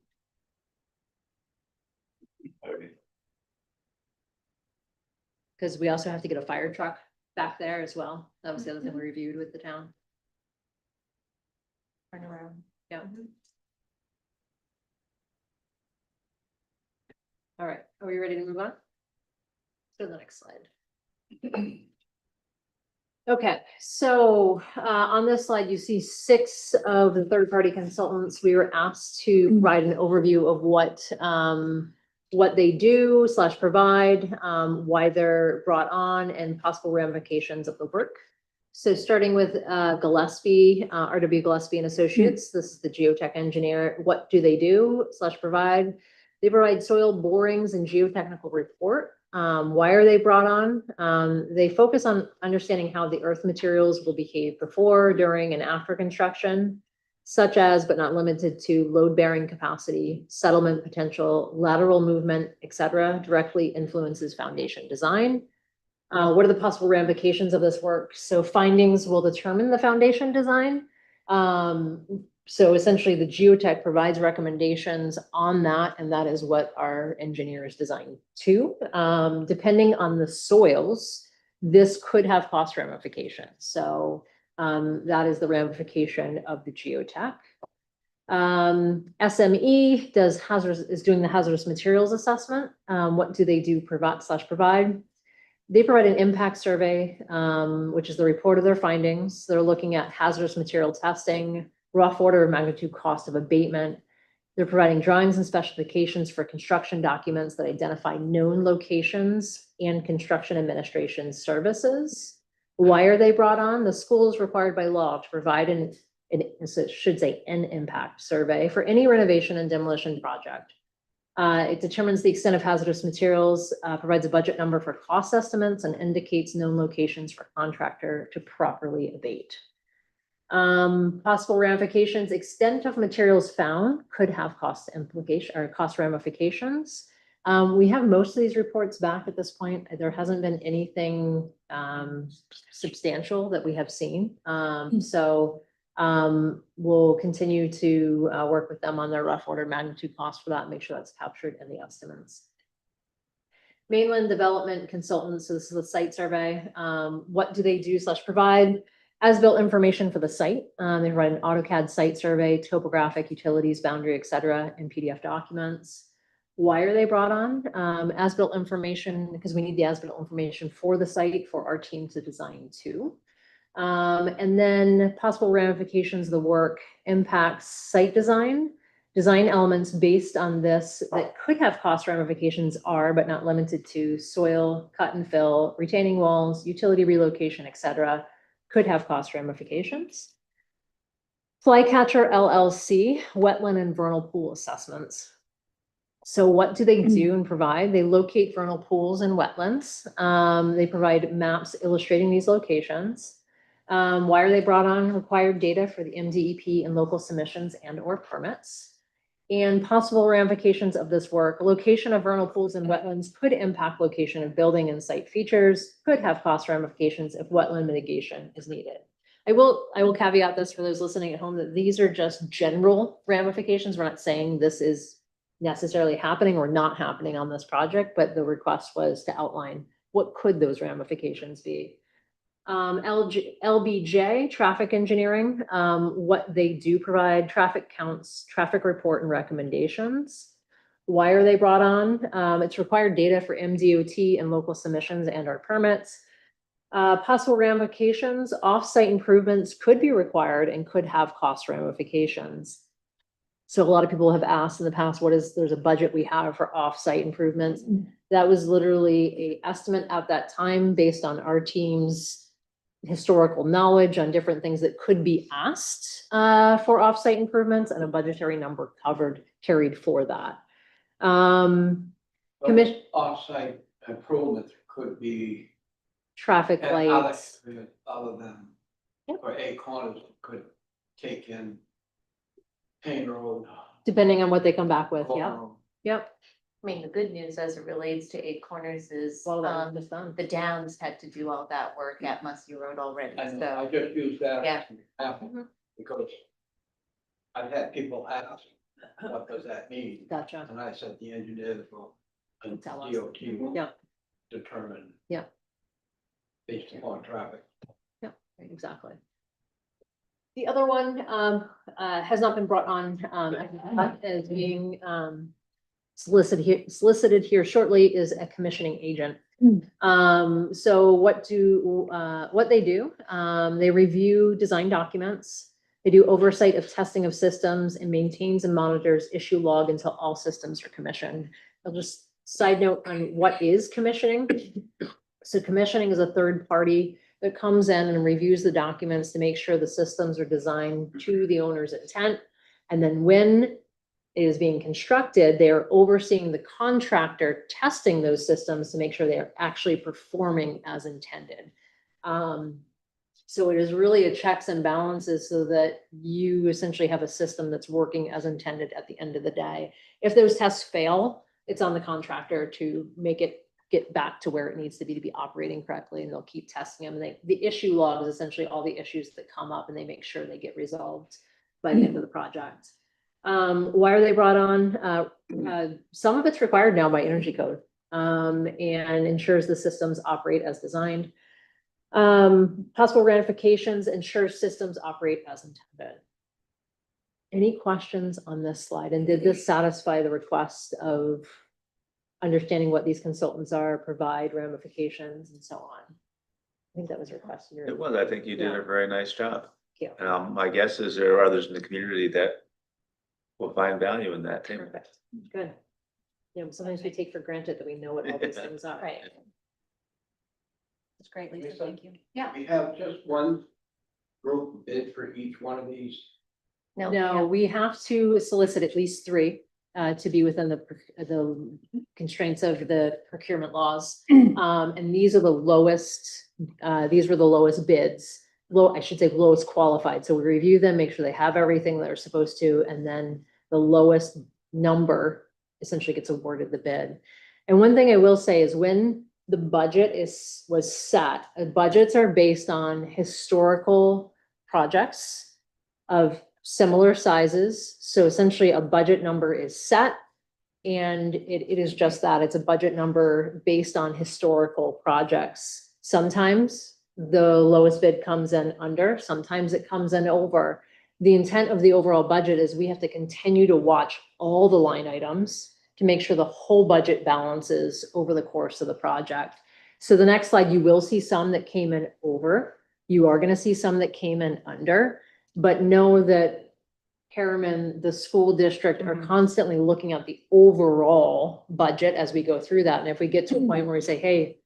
Because we also have to get a fire truck back there as well. That was the other thing we reviewed with the town. Turn around. Yeah. All right, are we ready to move on? To the next slide. Okay, so on this slide, you see 6 of the third-party consultants. We were asked to provide an overview of what they do / provide, why they're brought on, and possible ramifications of the work. So starting with Gillespie, RW Gillespie and Associates, this is the geotech engineer. What do they do / provide? They provide soil borings and geotechnical report. Why are they brought on? They focus on understanding how the earth materials will behave before, during, and after construction, such as, but not limited to, load-bearing capacity, settlement potential, lateral movement, etc., directly influences foundation design. What are the possible ramifications of this work? So findings will determine the foundation design. So essentially the geotech provides recommendations on that, and that is what our engineers design to. Depending on the soils, this could have cost ramifications. So that is the ramification of the geotech. SME is doing the hazardous materials assessment. What do they do provide? They provide an impact survey, which is the report of their findings. They're looking at hazardous material testing, rough order of magnitude cost of abatement. They're providing drawings and specifications for construction documents that identify known locations and construction administration services. Why are they brought on? The school is required by law to provide an impact survey for any renovation and demolition project. It determines the extent of hazardous materials, provides a budget number for cost estimates, and indicates known locations for contractor to properly abate. Possible ramifications: extent of materials found could have cost ramifications. We have most of these reports back at this point. There hasn't been anything substantial that we have seen. We'll continue to work with them on their rough order magnitude cost for that and make sure that's captured in the estimates. Mainland Development Consultants, so this is the site survey. What do they do / provide? As-built information for the site. They provide an AutoCAD site survey, topographic, utilities, boundary, etc., in PDF documents. Why are they brought on? As-built information, because we need the as-built information for the site for our team to design to. And then possible ramifications of the work impacts site design. Design elements based on this that could have cost ramifications are, but not limited to, soil, cut and fill, retaining walls, utility relocation, etc., could have cost ramifications. Flycatcher LLC, wetland and vernal pool assessments. So what do they do and provide? They locate vernal pools and wetlands. They provide maps illustrating these locations. Why are they brought on? Required data for the MDEP and local submissions and/or permits. And possible ramifications of this work: location of vernal pools and wetlands could impact location of building and site features, could have cost ramifications if wetland mitigation is needed. I will caveat this for those listening at home that these are just general ramifications. We're not saying this is necessarily happening or not happening on this project, but the request was to outline what could those ramifications be. LBJ, traffic engineering, what they do provide: traffic counts, traffic report, and recommendations. Why are they brought on? It's required data for MDOT and local submissions and/or permits. Possible ramifications: off-site improvements could be required and could have cost ramifications. So a lot of people have asked in the past, there's a budget we have for off-site improvements. That was literally an estimate at that time based on our team's historical knowledge on different things that could be asked for off-site improvements, and a budgetary number carried for that. Commission Off-site improvements could be. traffic lights. Other than, Yep. or A corners could take in Payne Road. Depending on what they come back with, yep, Cornrow. yep. I mean, the good news as it relates to Eight Corners is, Well, that was done. the Downs had to do all that work at Musty Road already, And so. I just use that Yeah. as an example, because I've had people ask, what does that mean? Gotcha. And I said, the engineers will, and Tell us. DOT will Yeah. determine. Yeah. Based upon traffic. Exactly. The other one, has not been brought on, as being, solicited here shortly is a commissioning agent. So what they do, they review design documents. They do oversight of testing of systems and maintains and monitors issue log until all systems are commissioned. I'll just side note on what is commissioning. So commissioning is a third party that comes in and reviews the documents to make sure the systems are designed to the owner's intent. And then when it is being constructed, they are overseeing the contractor testing those systems to make sure they are actually performing as intended. So it is really a checks and balances so that you essentially have a system that's working as intended at the end of the day. If those tests fail, it's on the contractor to make it get back to where it needs to be operating correctly, and they'll keep testing them. And the issue log is essentially all the issues that come up, and they make sure they get resolved by the end of the project. Why are they brought on? Some of it's required now by energy code, and ensures the systems operate as designed. Possible ramifications, ensure systems operate as intended. Any questions on this slide? And did this satisfy the request of understanding what these consultants are, provide ramifications and so on? I think that was requested. It was, I think you did Yeah. a very nice job. Yeah. My guess is there are others in the community that will find value in that too. Perfect, good. You know, sometimes we take for granted that we know what all these things are. Right. That's great, Lisa, thank you. Yeah. We have just one group bid for each one of these. No, we have to solicit at least three to be within the constraints of the procurement laws. And these are the lowest, these were the lowest bids. I should say lowest qualified. So we review them, make sure they have everything they're supposed to, and then the lowest number essentially gets awarded the bid. And one thing I will say is when the budget was set, budgets are based on historical projects of similar sizes. So essentially a budget number is set, and it is just that. It's a budget number based on historical projects. Sometimes the lowest bid comes in under, sometimes it comes in over. The intent of the overall budget is we have to continue to watch all the line items to make sure the whole budget balances over the course of the project. So the next slide, you will see some that came in over. You are going to see some that came in under, but know that Harriman, the school district, are constantly looking at the overall budget as we go through that. And if we get to a point where we say, hey,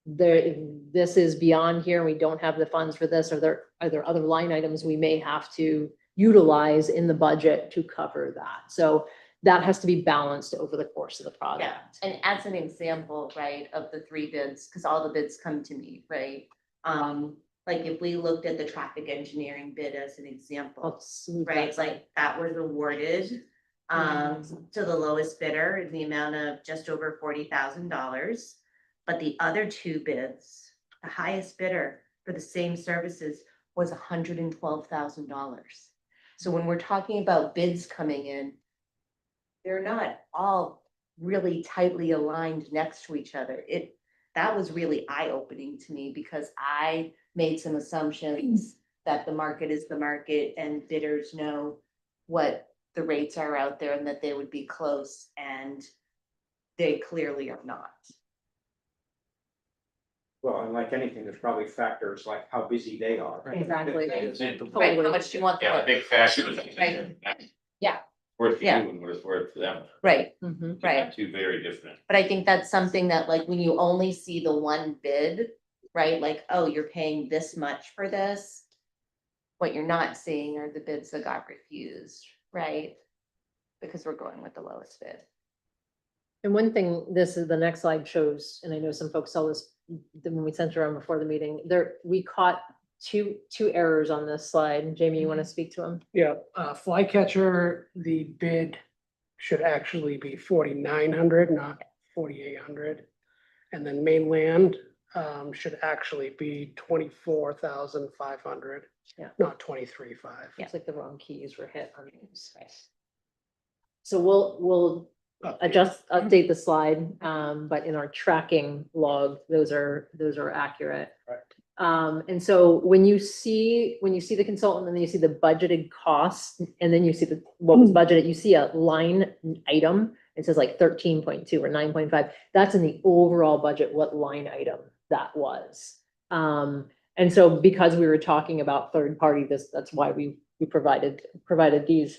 this is beyond here, we don't have the funds for this, are there other line items we may have to utilize in the budget to cover that? So that has to be balanced over the course of the project. And as an example, right, of the three bids, because all the bids come to me, right? Like if we looked at the traffic engineering bid as an example, right, like that was awarded to the lowest bidder in the amount of just over $40,000. But the other two bids, the highest bidder for the same services was $112,000. So when we're talking about bids coming in, they're not all really tightly aligned next to each other. That was really eye-opening to me because I made some assumptions that the market is the market and bidders know what the rates are out there and that they would be close, and they clearly are not. Well, and like anything, there's probably factors like how busy they are. Exactly. Right, how much do you want? the Yeah, the work? big factor is. Right. Yeah. Worth for you Yeah. and worth for them. Right, Mhm. right. Two very different. But I think that's something that like when you only see the one bid, right? Like, oh, you're paying this much for this. What you're not seeing are the bids that got refused, right? Because we're going with the lowest bid. And one thing, this is the next slide shows, and I know some folks saw this when we sent around before the meeting, we caught two errors on this slide. Jamie, you want to speak to them? Yeah, flycatcher, the bid should actually be 4,900, not 4,800. And then mainland, should actually be 24,500. Yeah. Not 23,500. Looks like the wrong keys were hit on these. So we'll update the slide, but in our tracking log, those are accurate. And so when you see the consultant and then you see the budgeted costs and then you see what was budgeted, you see a line item. It says like 13.2 or 9.5. That's in the overall budget, what line item that was. And so because we were talking about third party, that's why we provided these.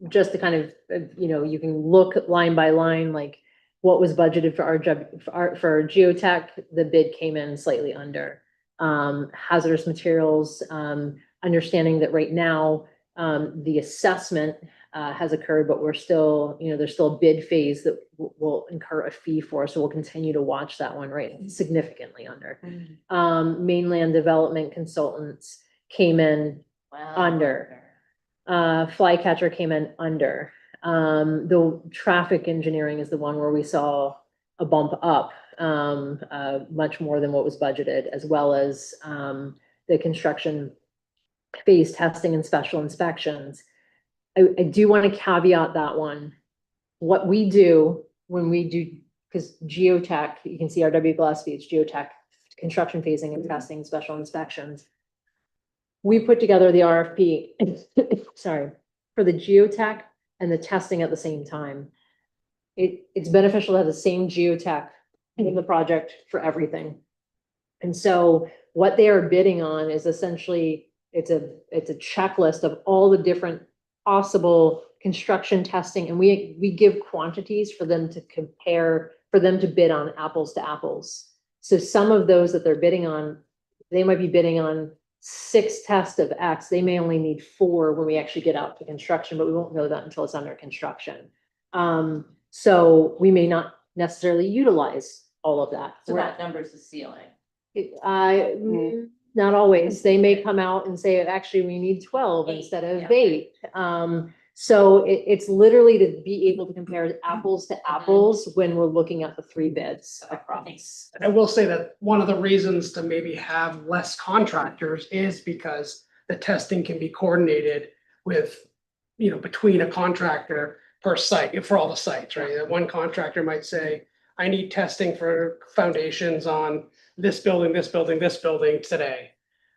Just to kind of, you can look line by line, like what was budgeted for our geotech, the bid came in slightly under. Hazardous materials, understanding that right now, the assessment has occurred, but we're still, there's still a bid phase that will incur a fee for, so we'll continue to watch that one, right, significantly under. Mainland development consultants came in under. Flycatcher came in under. The traffic engineering is the one where we saw a bump up, much more than what was budgeted, as well as the construction phase testing and special inspections. I do want to caveat that one. What we do when we do, because geotech, you can see our W Gillespie, it's geotech, construction phasing and testing, special inspections. We put together the RFP, sorry, for the geotech and the testing at the same time. It's beneficial to have the same geotech in the project for everything. And so what they are bidding on is essentially, it's a checklist of all the different possible construction testing, and we give quantities for them to compare, for them to bid on apples to apples. So some of those that they're bidding on, they might be bidding on 6 tests of X. They may only need 4 when we actually get out to construction, but we won't know that until it's under construction. So we may not necessarily utilize all of that. So that number's the ceiling. Not always. They may come out and say, actually, we need 12 instead of 8. So it's literally to be able to compare apples to apples when we're looking at the 3 bids across. I will say that one of the reasons to maybe have less contractors is because the testing can be coordinated with, between a contractor per site, for all the sites, right? That one contractor might say, I need testing for foundations on this building, this building, this building today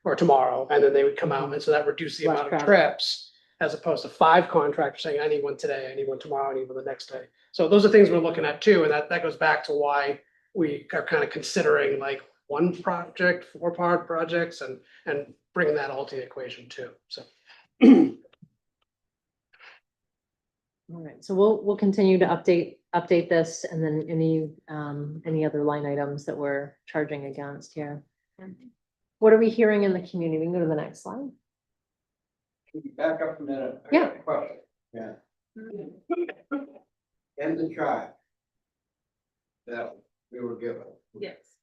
or tomorrow, and then they would come out, and so that reduces the amount of trips, as opposed to 5 contractors saying, I need one today, I need one tomorrow, I need one the next day. So those are things we're looking at too, and that goes back to why we are kind of considering like 1 project, 4-part projects, and bringing that all to the equation too, so. All right, so we'll continue to update this, and then any other line items that we're charging against here. What are we hearing in the community? We can go to the next slide. Can you back up a minute? I Yeah. got a question. Yeah. In the chart that we were given, Yes.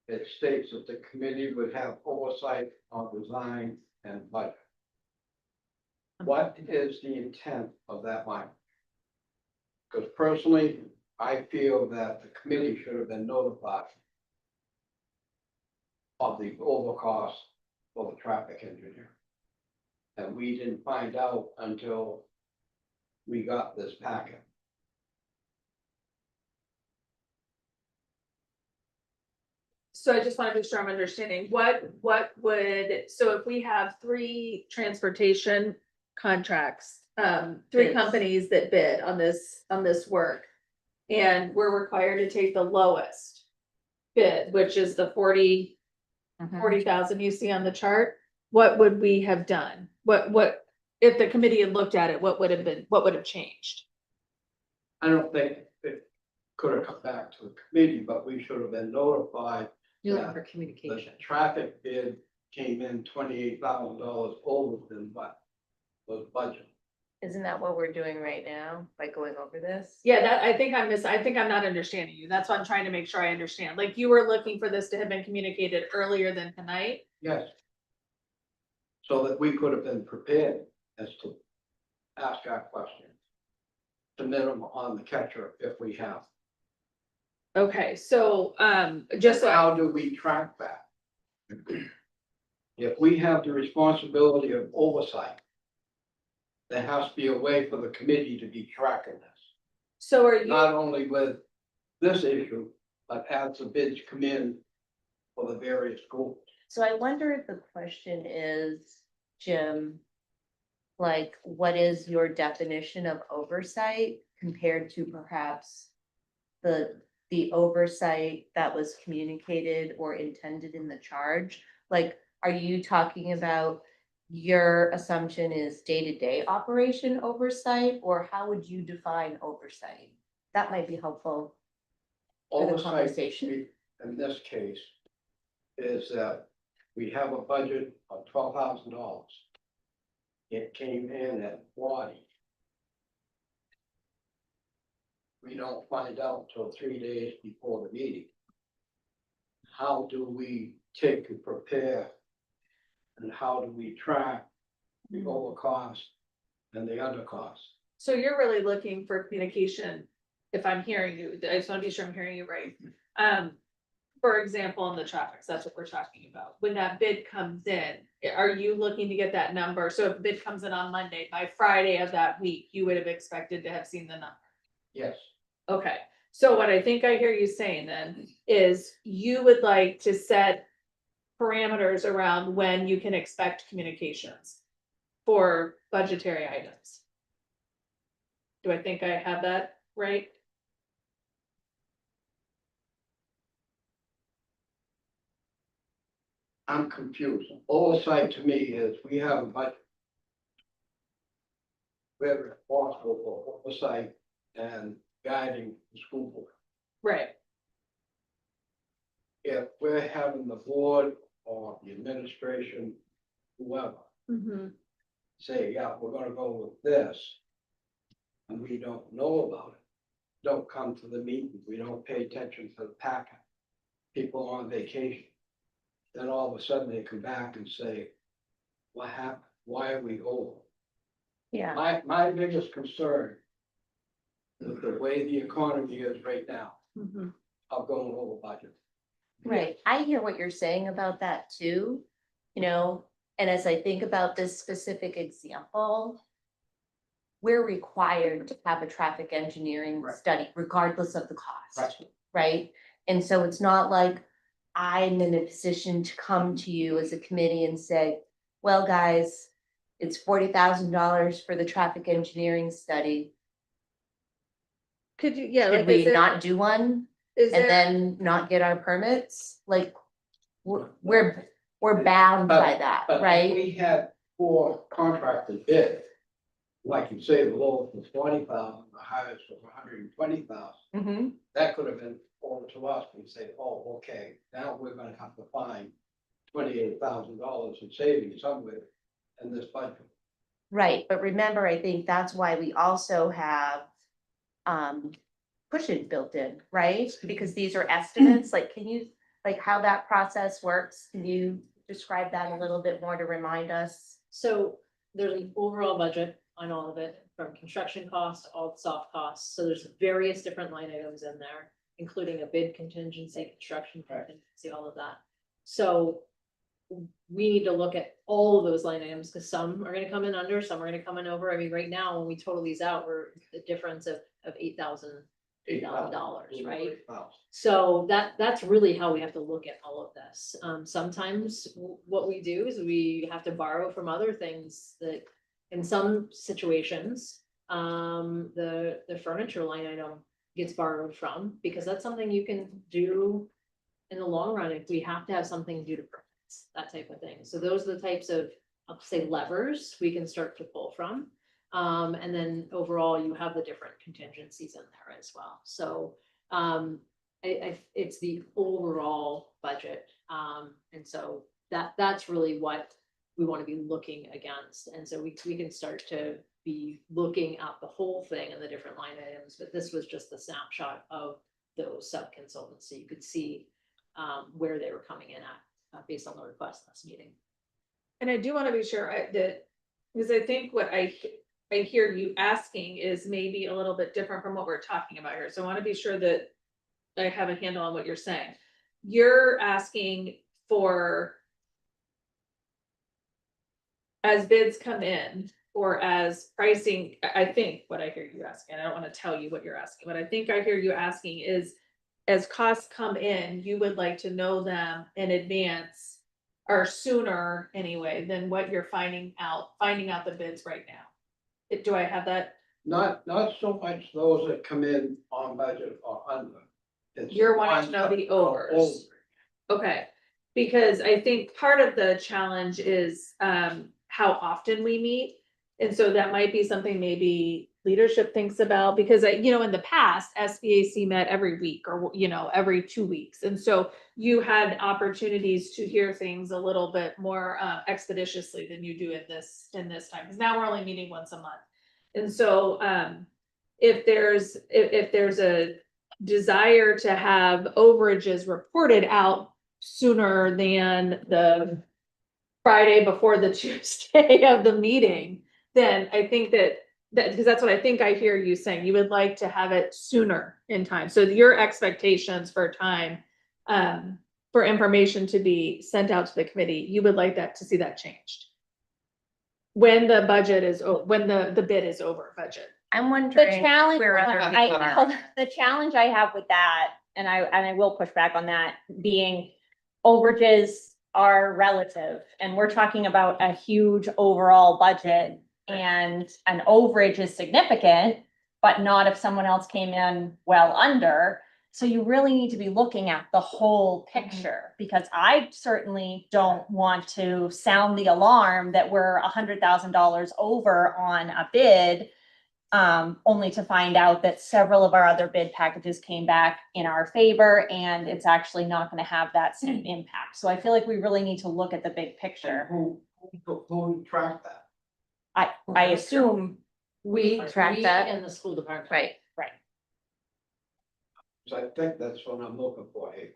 it states that the committee would have oversight on design and budget. What is the intent of that line? Because personally, I feel that the committee should have been notified of the overcost for the traffic engineer. And we didn't find out until we got this packet. So I just want to make sure I'm understanding, what would, so if we have 3 transportation contracts, 3 Bids. companies that bid on this work. And we're required to take the lowest bid, which is the 40,000 you see on the chart, what would we have done? What, if the committee had looked at it, what would have changed? I don't think it could have come back to the committee, but we should have been notified. You're looking that for The communication. traffic bid came in $28,000 over than what was budgeted. Isn't that what we're doing right now by going over this? Yeah, that, I think I'm not understanding you. That's why I'm trying to make sure I understand. Like you were looking for this to have been communicated earlier than tonight? Yes. So that we could have been prepared as to ask our question. To minimum on the catcher if we have. Okay, so, just so, How do we track that? If we have the responsibility of oversight, there has to be a way for the committee to be tracking this, so are you, not only with this issue, but as the bids come in for the various schools. So I wonder if the question is, Jim, like, what is your definition of oversight compared to perhaps the oversight that was communicated or intended in the charge? Like, are you talking about your assumption is day-to-day operation oversight, or how would you define oversight? That might be helpful. For the Oversight conversation. in this case is that we have a budget of $12,000. It came in at 40. We don't find out till 3 days before the meeting. How do we take and prepare? And how do we track the over cost and the under cost? so you're really looking for communication, if I'm hearing you, I just wanna be sure I'm hearing you right. For example, in the traffics, that's what we're talking about. When that bid comes in, are you looking to get that number? So if the bid comes in on Monday, by Friday of that week, you would have expected to have seen the number. Yes, Okay, so what I think I hear you saying then is you would like to set parameters around when you can expect communications for budgetary items. Do I think I have that right? I'm confused. Oversight to me is we have a budget. We're responsible for oversight and guiding the school board. Right. If we're having the board or the administration, whoever, Mm-hmm. say, yeah, we're gonna go with this. And we don't know about it, don't come to the meeting, we don't pay attention to the packet. People on vacation. Then all of a sudden they come back and say, what happened? Why are we over? Yeah. My biggest concern is the way the economy is right now, Mm-hmm. of going over budget. Right, I hear what you're saying about that too, you know, and as I think about this specific example. We're required to have a traffic engineering Right. study regardless of the cost, Right. right? And so it's not like I'm in a position to come to you as a committee and say, well, guys, it's $40,000 for the traffic engineering study. Could you, yeah, Should like, we not do one? is And there, then not get our permits, like, we're bound by that, But if right? we had 4 contracted bid. Like you say, the lowest was 40,000, the highest was 120,000. Mm-hmm. That could have been over to us, we say, oh, okay, now we're gonna have to find $28,000 in savings somewhere in this budget. Right, but remember, I think that's why we also have cushion built in, right? Because these are estimates, like, can you, like, how that process works? Can you describe that a little bit more to remind us? So there's an overall budget on all of it, from construction costs, all the soft costs, so there's various different line items in there, including a bid contingency, construction contingency, all of that. So we need to look at all of those line items, because some are gonna come in under, some are gonna come in over. I mean, right now, when we total these out, we're the difference of $8,000, right? So that's really how we have to look at all of this. Sometimes what we do is we have to borrow from other things that, in some situations, the furniture line item gets borrowed from, because that's something you can do in the long run if we have to have something due to permits, that type of thing. So those are the types of, I'll say, levers we can start to pull from. And then overall, you have the different contingencies in there as well. So it's the overall budget. And so that's really what we want to be looking against. And so we can start to be looking at the whole thing and the different line items, but this was just the snapshot of those sub-consultants, so you could see where they were coming in at, based on the request in this meeting. And I do wanna be sure that, because I think what I hear you asking is maybe a little bit different from what we're talking about here, so I wanna be sure that I have a handle on what you're saying. You're asking for, as bids come in, or as pricing, I think what I hear you asking, I don't wanna tell you what you're asking, but I think I hear you asking is, as costs come in, you would like to know them in advance, or sooner anyway, than what you're finding out the bids right now. Do I have that? Not so much those that come in on budget or under. It's You're wanting ones to know that the are overs. Okay, because I think part of the challenge is how often we meet. And so that might be something maybe leadership thinks about, because in the past, SBAC met every week or, every 2 weeks. And so you had opportunities to hear things a little bit more expeditiously than you do in this time, because now we're only meeting once a month. And so if there's a desire to have overages reported out sooner than the Friday before the Tuesday of the meeting, then I think that because that's what I think I hear you saying, you would like to have it sooner in time. So your expectations for time, for information to be sent out to the committee, you would like that to see that changed. When the bid is over budget. I'm The wondering challenge, where other people are. hold on. The challenge I have with that, and I will push back on that, being overages are relative, and we're talking about a huge overall budget, and an overage is significant, but not if someone else came in well under. So you really need to be looking at the whole picture, because I certainly don't want to sound the alarm that we're $100,000 over on a bid, only to find out that several of our other bid packages came back in our favor, and it's actually not gonna have that same impact. So I feel like we really need to look at the big picture. Who track that? I assume, We track that. in the school department. Right. So I think that's what I'm looking for here.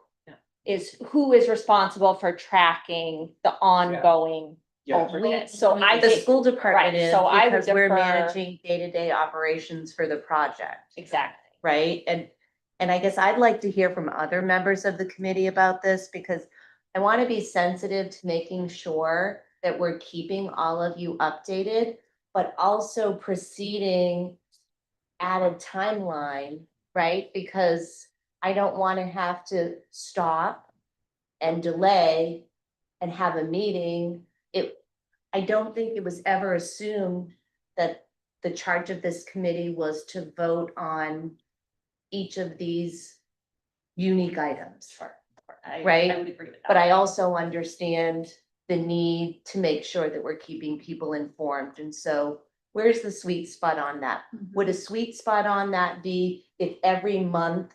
is who is responsible for tracking the ongoing Yes. overages. So I The think, school department right, is, so I would because we're defer- managing day-to-day operations for the project, exactly. right? And I guess I'd like to hear from other members of the committee about this, because I want to be sensitive to making sure that we're keeping all of you updated, but also proceeding at a timeline, right? Because I don't want to have to stop and delay and have a meeting. I don't think it was ever assumed that the charge of this committee was to vote on each of these unique items. Right? I would agree with that. But I also understand the need to make sure that we're keeping people informed. And so where's the sweet spot on that? Would a sweet spot on that be if every month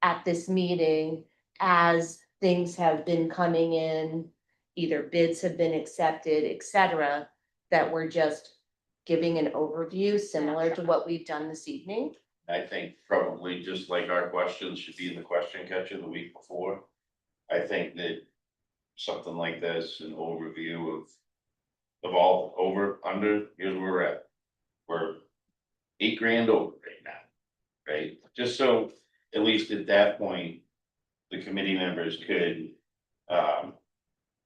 at this meeting, as things have been coming in, either bids have been accepted, et cetera, that we're just giving an overview similar to what we've done this evening? I think probably just like our questions should be in the question catcher the week before. I think that something like this, an overview of all over, under, here's where we're at. We're $8,000 over right now, right? Just so at least at that point, the committee members could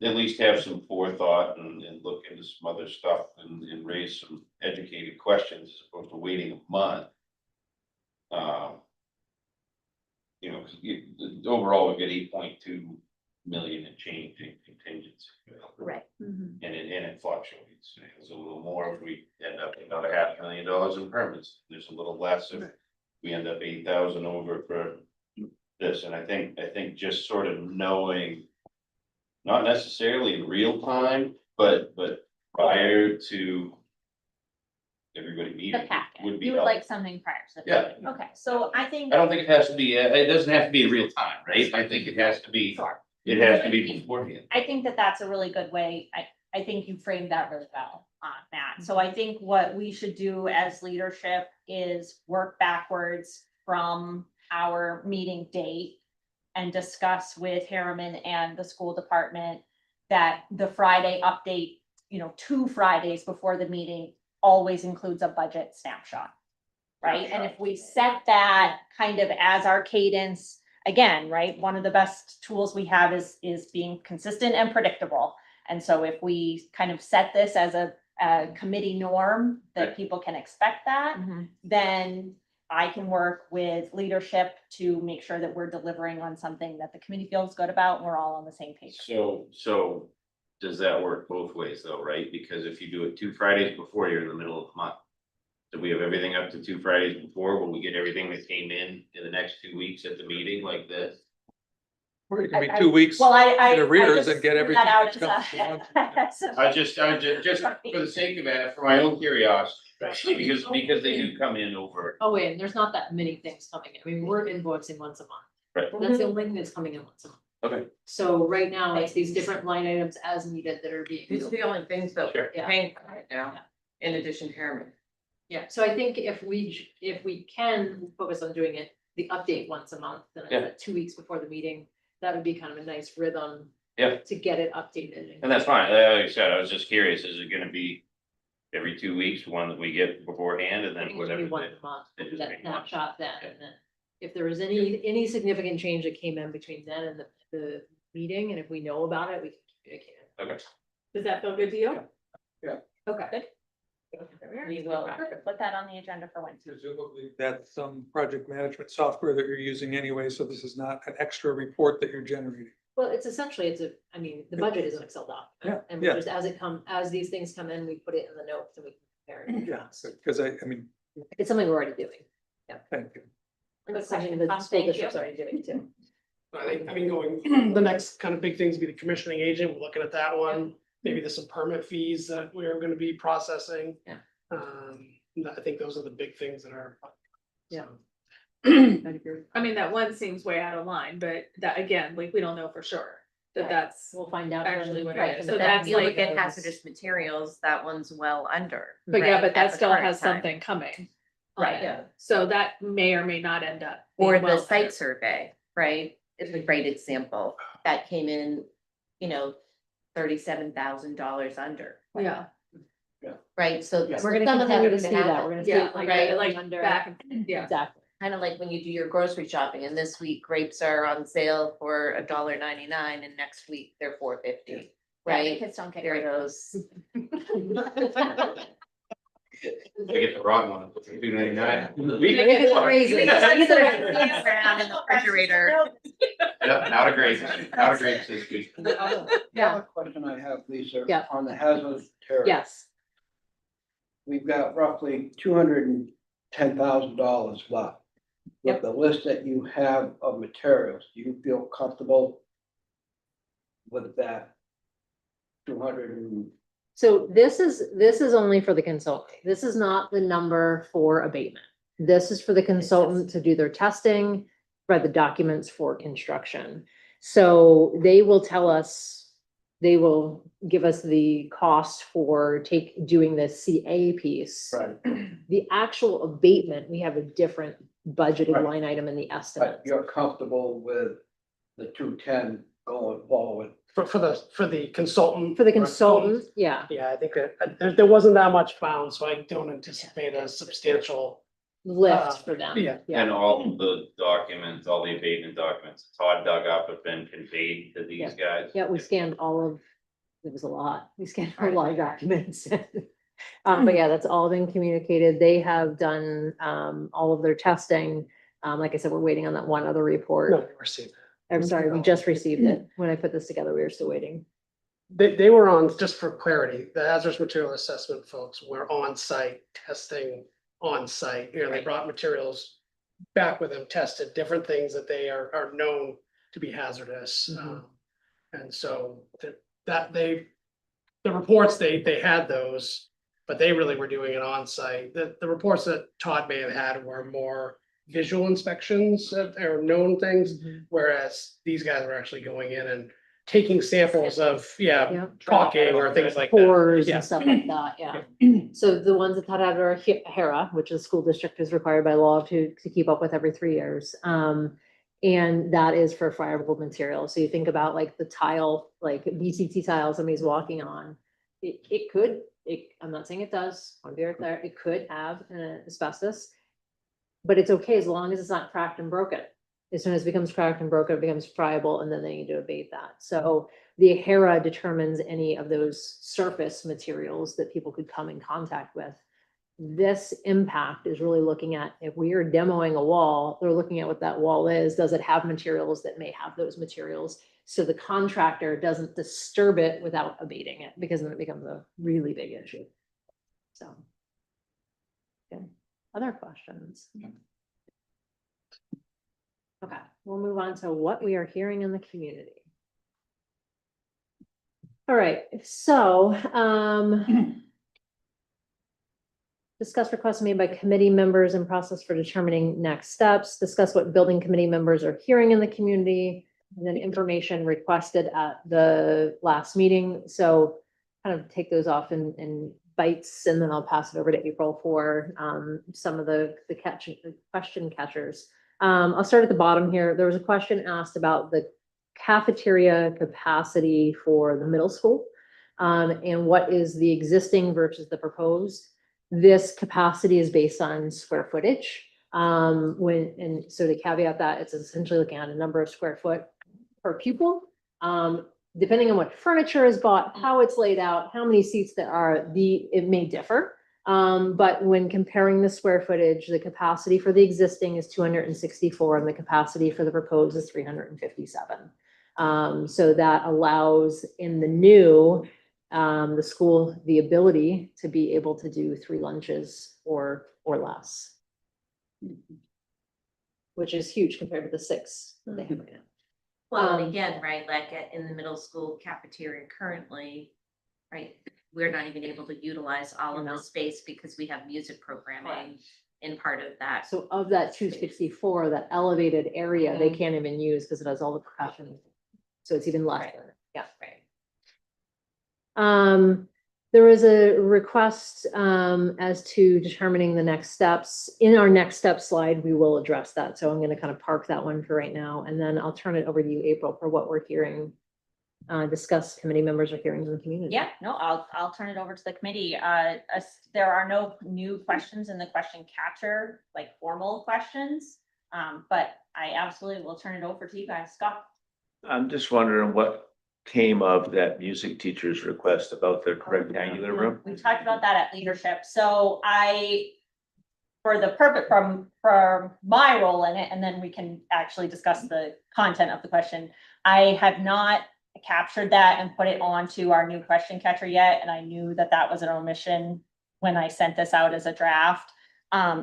at least have some forethought and look into some other stuff and raise some educated questions as opposed to waiting a month. Cause overall, we get 8.2 million in change in contingency. Right. And it fluctuates. It's a little more if we end up with about $500,000 in permits. There's a little less if we end up 8,000 over for this. And I think just sort of knowing, not necessarily in real time, but prior to everybody The meeting packet, would be you would helpful. like something prior to the. Yeah. meeting. Okay, so I think. I don't think it has to be, it doesn't have to be in real time, right? I think it has to be, Sure. it has to be beforehand. I think that that's a really good way. I think you framed that really well, Matt. So I think what we should do as leadership is work backwards from our meeting date and discuss with Harriman and the school department that the Friday update, 2 Fridays before the meeting always includes a budget snapshot. Right? And if we set that kind of as our cadence, again, right, one of the best tools we have is being consistent and predictable. And so if we kind of set this as a committee norm that people can expect that, then I can work with leadership to make sure that we're delivering on something that the committee feels good about, and we're all on the same page. So does that work both ways though, right? Because if you do it 2 Fridays before, you're in the middle of the month. Do we have everything up to 2 Fridays before? Will we get everything that came in the next 2 weeks at the meeting like this? Or it can be I- 2 weeks Well, I in arrears just and get threw everything. that out that comes as along. a- I just for the sake of it, for my own curiosity, because they do come in over. Oh, wait, and there's not that many things coming in. I mean, we're invoicing once a month. Right. That's the only thing that's coming in once a month. Okay. So right now, it's these different line items as needed that are being. These are the only things that we're Yeah. paying for right now, in addition to Harriman. Yeah, so I think if we can focus on doing it, the update once a month, then Yeah. it's 2 weeks before the meeting, that would be kind of a nice rhythm. Yeah. To get it updated. And that's fine. Like I said, I was just curious, is it gonna be every 2 weeks, one that we get beforehand and I then think it's gonna whatever? be once the- a month, it we'll do just that be once. snapshot then, and then if there was any significant change that came in between then and the meeting, and if we know about it, we can communicate it. Okay. Does that feel good to you? Okay. We will put that on the agenda for Wednesday. Presumably that's some project management software that you're using anyway, so this is not an extra report that you're generating. Well, it's essentially, the budget is an Excel document. Yeah, And we yeah. just, as these things come in, we put it in the notes and we compare it. Yeah, because I mean, It's something we're already doing. thank you. It's something the Tom, school thank you. district's already doing too. I mean, going, the next kind of big things be the commissioning agent, we're looking at that one. Maybe there's some permit fees that we're gonna be processing. Yeah. I think those are the big things that are. Yeah. I mean, that one seems way out of line, but that, again, like, we don't know for sure that Right. that's. We'll find out. Actually what it Right, is. so So then that's if you look like- at hazardous materials, that one's well under. But yeah, right, but at that the still current has time. something coming. on Right. it. Yeah. So that may or may not end up. Or being the well site under. survey, right, is a great example, that came in, $37,000 under. Yeah, Right, so. We're gonna some of them continue to are see gonna that. happen. We're gonna yeah, see. like under. back, yeah. Exactly. Kind of like when you do your grocery shopping, and this week grapes are on sale for $1.99, and next week they're $4.50, Yeah, the right? kids don't get There great. goes. I get the wrong one, $2.99. Crazy. Around in the refrigerator. Yeah, out of grapes this week. Yeah. Question I have, Lisa. Yeah. On the hazardous materials. Yes. We've got roughly $210,000 left. With the list that you have of materials, do you feel comfortable with that? 200 So this is only for the consultant. This is not the number for abatement. This is for the consultant to do their testing, write the documents for construction. So they will tell us, they will give us the cost for doing the CA piece. Right, The actual abatement, we have a different budgeted Right. line item in the estimate. but you're comfortable with the 210 going forward? For the consultant. For the consultant, yeah, Yeah, I think that there wasn't that much found, so I don't anticipate a substantial. lift for them. Yeah. And all the documents, all the abatement documents Todd dug up have been conveyed to these guys. Yeah, we scanned it was a lot. We scanned a lot of documents. But yeah, that's all been communicated. They have done, all of their testing. Like I said, we're waiting on that one other report. No, they received. I'm sorry, we just received it. When I put this together, we were still waiting. They were on, just for clarity, the hazardous material assessment folks were on site, testing on site. They brought materials back with them, tested different things that they are known to be hazardous. And so the reports, they had those, but they really were doing it on site. The reports that Todd may have had were more visual inspections or known things, whereas these guys were actually going in and taking samples of, Yeah. caulking or things like that. Pores Yeah. and stuff like that, yeah. So the ones that had are HERA, which the school district is required by law to keep up with every 3 years. And that is for friable material. So you think about like the tile, like VCT tile somebody's walking on. It could, I'm not saying it does, I want to be very clear, it could have asbestos. But it's okay as long as it's not cracked and broken. As soon as it becomes cracked and broken, it becomes friable, and then they need to abate that. So the HERA determines any of those surface materials that people could come in contact with. This impact is really looking at, if we are demoing a wall, they're looking at what that wall is. Does it have materials that may have those materials? So the contractor doesn't disturb it without abating it, because then it becomes a really big issue. So. Okay, other questions? Okay, we'll move on to what we are hearing in the community. All right, so, discuss requests made by committee members and process for determining next steps, discuss what building committee members are hearing in the community, and then information requested at the last meeting. So kind of take those off in bites, and then I'll pass it over to April for some of the question catchers. I'll start at the bottom here. There was a question asked about the cafeteria capacity for the middle school, and what is the existing versus the proposed. This capacity is based on square footage. And so to caveat that, it's essentially looking at a number of square foot per pupil. Depending on what furniture is bought, how it's laid out, how many seats there are, it may differ. But when comparing the square footage, the capacity for the existing is 264 and the capacity for the proposed is 357. So that allows in the new, the school, the ability to be able to do 3 lunches or less. Which is huge compared to the 6 that they have right now. Well, and again, right, like in the middle school cafeteria currently, right, we're not even able to utilize all of the space because we have music programming in part of that. So of that 264, that elevated area, they can't even use because it has all the percussion. So it's even less. Yeah. Right. There was a request as to determining the next steps. In our next step slide, we will address that. So I'm going to kind of park that one for right now, and then I'll turn it over to you, April, for what we're hearing. Discuss committee members are hearing in the community. Yeah, no, I'll turn it over to the committee. There are no new questions in the question catcher, like formal questions. But I absolutely will turn it over to you guys. Scott. I'm just wondering what came of that music teacher's request about the rectangular room. We talked about that at leadership. So for the purpose from my role in it, and then we can actually discuss the content of the question. I have not captured that and put it onto our new question catcher yet. And I knew that that was an omission when I sent this out as a draft,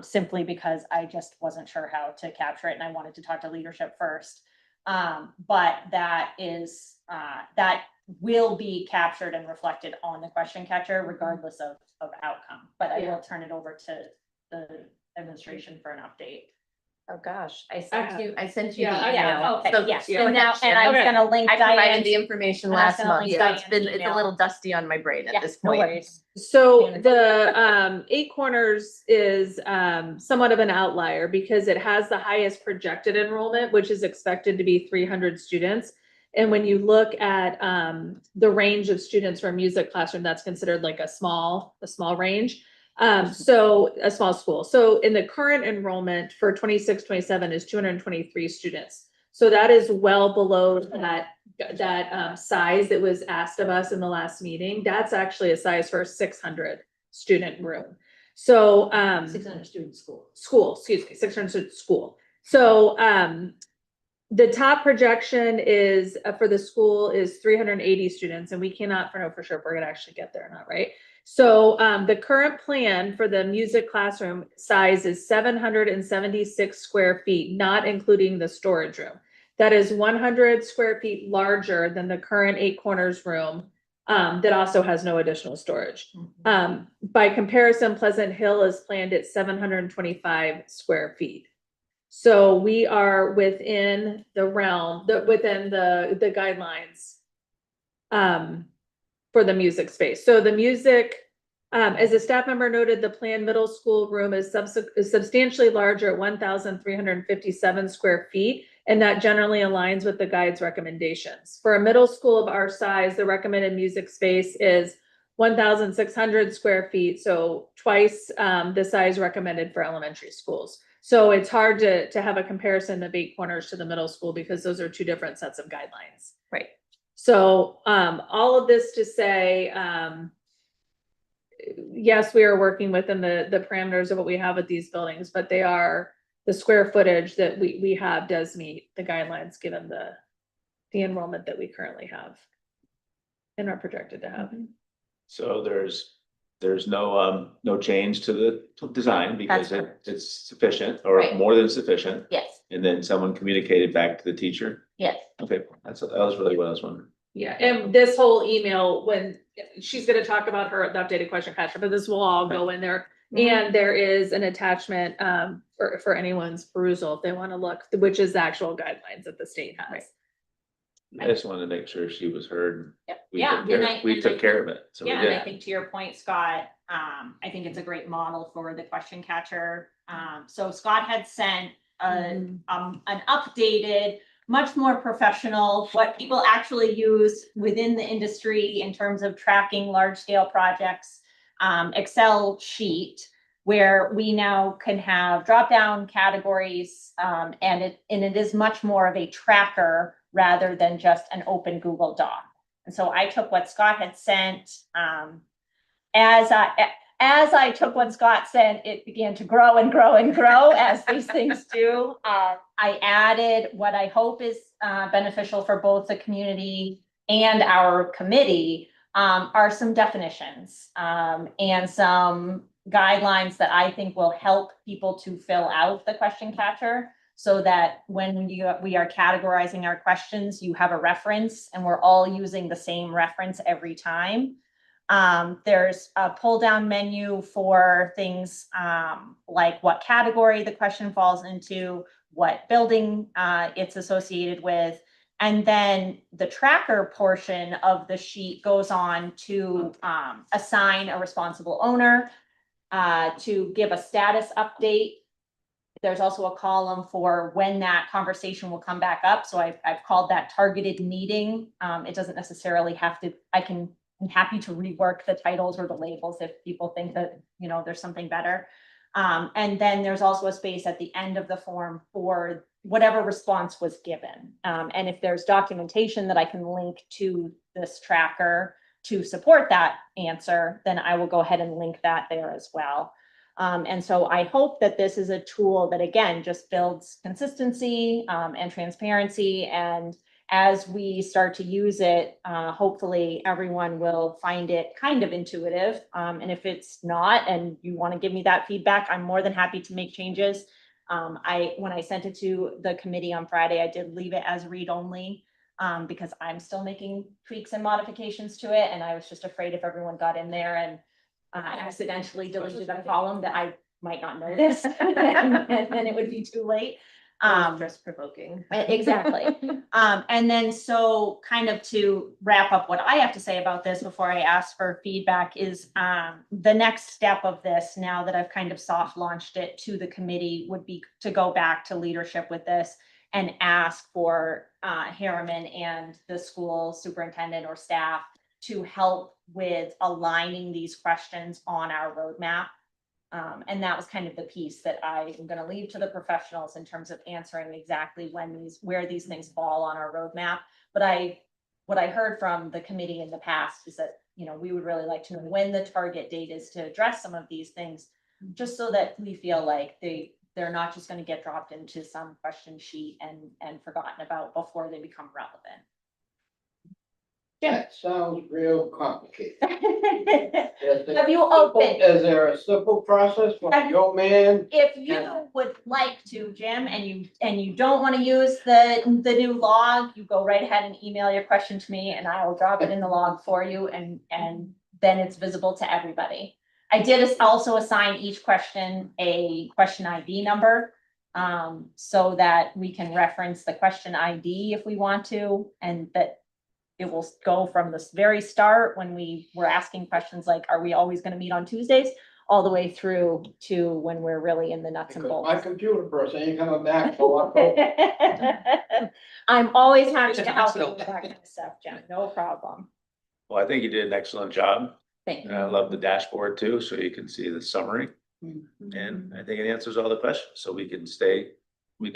simply because I just wasn't sure how to capture it. And I wanted to talk to leadership first. But that is, that will be captured and reflected on the question catcher regardless of outcome. But I will turn it over to the administration for an update. Oh, gosh, I sent you the Yeah, email. Okay, So yes, go and now, ahead, and I was Shannon. gonna link I provided the Diane's. information and I was last gonna month, link so it's Diane's a email. little dusty on my brain Yeah, at this no point. worries. So the 8 Corners is somewhat of an outlier because it has the highest projected enrollment, which is expected to be 300 students. And when you look at the range of students for a music classroom, that's considered like a small range. So a small school. So in the current enrollment for 26-27 is 223 students. So that is well below that size that was asked of us in the last meeting. That's actually a size for a 600 student room. So 600 student school. 600 student school. So the top projection is for the school is 380 students, and we cannot know for sure if we're gonna actually get there or not, right? So the current plan for the music classroom size is 776 square feet, not including the storage room. That is 100 square feet larger than the current 8 Corners room that also has no additional storage. By comparison, Pleasant Hill is planned at 725 square feet. So we are within the realm, within the guidelines for the music space. So the music, as a staff member noted, the planned middle school room is substantially larger at 1,357 square feet. And that generally aligns with the guide's recommendations. For a middle school of our size, the recommended music space is 1,600 square feet, so twice the size recommended for elementary schools. So it's hard to have a comparison of 8 Corners to the middle school because those are 2 different sets of guidelines. Right. So all of this to say, yes, we are working within the parameters of what we have with these buildings, but they are, the square footage that we have does meet the guidelines given the enrollment that we currently have and are projected to have. So there's no change to the design because That's correct. it's sufficient or Right. more than sufficient. Yes, And then someone communicated back to the teacher. yes. Okay, that was really what I was wondering. Yeah, and this whole email, when she's gonna talk about the updated question catcher, but this will all go in there. And there is an attachment for anyone's perusal if they want to look, which is the actual guidelines that the state has. I just wanted to make sure she was heard. Yep. We Yeah, took care- and I- We and took I care of it, so we Yeah, and I did. think to your point, Scott, I think it's a great model for the question catcher. So Scott had sent an updated, much more professional, what people actually use within the industry in terms of tracking large scale projects, Excel sheet where we now can have drop down categories, and it is much more of a tracker rather than just an open Google Doc. And so I took what Scott had sent, as I took what Scott sent, it began to grow and grow and grow as these things do. I added what I hope is beneficial for both the community and our committee, are some definitions and some guidelines that I think will help people to fill out the question catcher so that when we are categorizing our questions, you have a reference and we're all using the same reference every time. There's a pull down menu for things like what category the question falls into, what building it's associated with. And then the tracker portion of the sheet goes on to assign a responsible owner, to give a status update. There's also a column for when that conversation will come back up. So I've called that targeted meeting. It doesn't necessarily have to, I'm happy to rework the titles or the labels if people think that, there's something better. And then there's also a space at the end of the form for whatever response was given. And if there's documentation that I can link to this tracker to support that answer, then I will go ahead and link that there as well. And so I hope that this is a tool that, again, just builds consistency and transparency. And as we start to use it, hopefully everyone will find it kind of intuitive. And if it's not, and you want to give me that feedback, I'm more than happy to make changes. When I sent it to the committee on Friday, I did leave it as read only because I'm still making tweaks and modifications to it. And I was just afraid if everyone got in there and accidentally deleted a column that I might not notice and then it would be too late. Stress provoking. Exactly. And then so kind of to wrap up what I have to say about this before I ask for feedback is the next step of this, now that I've kind of soft launched it to the committee, would be to go back to leadership with this and ask for Harriman and the school superintendent or staff to help with aligning these questions on our roadmap. And that was kind of the piece that I am going to leave to the professionals in terms of answering exactly where these things fall on our roadmap. But what I heard from the committee in the past is that, we would really like to know when the target date is to address some of these things, just so that we feel like they're not just going to get dropped into some question sheet and forgotten about before they become relevant. That sounds real complicated. Have you opened? Is there a simple process for a young man? If you would like to, Jim, and you don't want to use the new log, you go right ahead and email your question to me and I will drop it in the log for you and then it's visible to everybody. I did also assign each question a question ID number so that we can reference the question ID if we want to, and that it will go from this very start when we were asking questions like, are we always gonna meet on Tuesdays? All the way through to when we're really in the nuts and Because my bolts. computer person ain't coming back till October. I'm always happy to help you with that kind of stuff, Jen, no problem. Well, I think you did an excellent job. Thank And I love the dashboard too, so you can see the summary. And I think it answers all the questions, so we can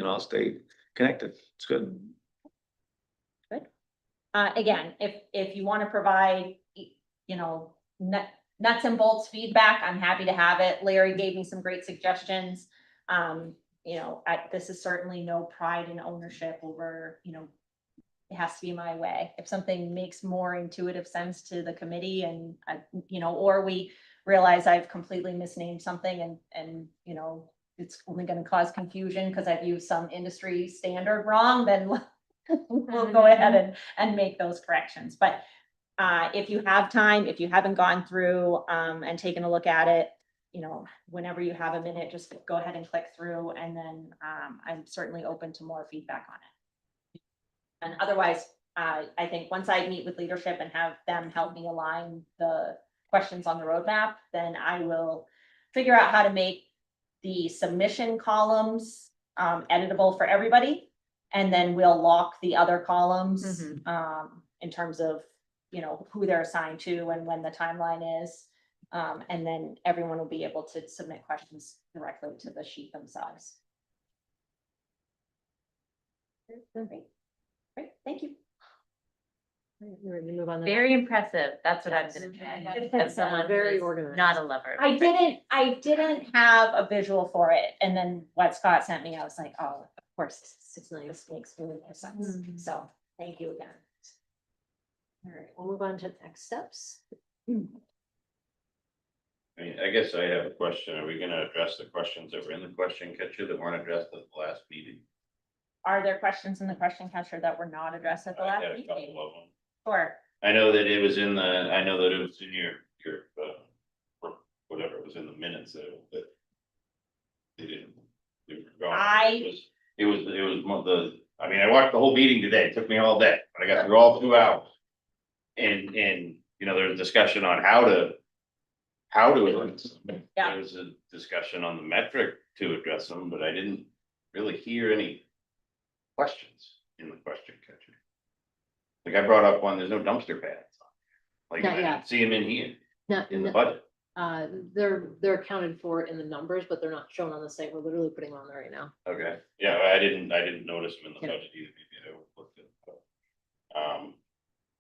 all stay connected. It's good. Again, if you want to provide, you know, nuts and bolts feedback, I'm happy to have it. Larry gave me some great suggestions. You know, this is certainly no pride and ownership over, you know, it has to be my way. If something makes more intuitive sense to the committee and, you know, or we realize I've completely misnamed something and, you know, it's only going to cause confusion because I've used some industry standard wrong, then we'll go ahead and make those corrections. But if you have time, if you haven't gone through and taken a look at it, you know, whenever you have a minute, just go ahead and click through, and then I'm certainly open to more feedback on it. And otherwise, I think once I meet with leadership and have them help me align the questions on the roadmap, then I will figure out how to make the submission columns editable for everybody. And then we'll lock the other columns in terms of, you know, who they're assigned to and when the timeline is. And then everyone will be able to submit questions directly to the sheet themselves. Great, thank you. We're gonna move on. to- Very impressive. That's what I'm gonna say. As someone Very who's organized. not a lover. I didn't have a visual for it. And then what Scott sent me, I was like, oh, of course, it's nice. This makes really more sense. So thank you again. All right, we'll move on to next steps. I mean, I guess I have a question. Are we gonna address the questions that were in the question catcher that weren't addressed at the last meeting? Are there questions in the question catcher that were not addressed at the I last had a meeting? couple of them. Sure. I know that it was in your, whatever, it was in the minutes there, but they didn't. They were gone. It was one of the, I mean, I watched the whole meeting today. It took me all day, but I got through all 2 hours. And, you know, there was discussion on how to address them. Yeah. There was a discussion on the metric to address them, but I didn't really hear any questions in the question catcher. Like I brought up one, there's no dumpster pads. Like Not I yet. didn't see them in here, Not, in the budget. they're accounted for in the numbers, but they're not shown on the site. We're literally putting them on there right now. Okay, yeah, I didn't notice them in the Yeah. budget either, maybe I overlooked it. But,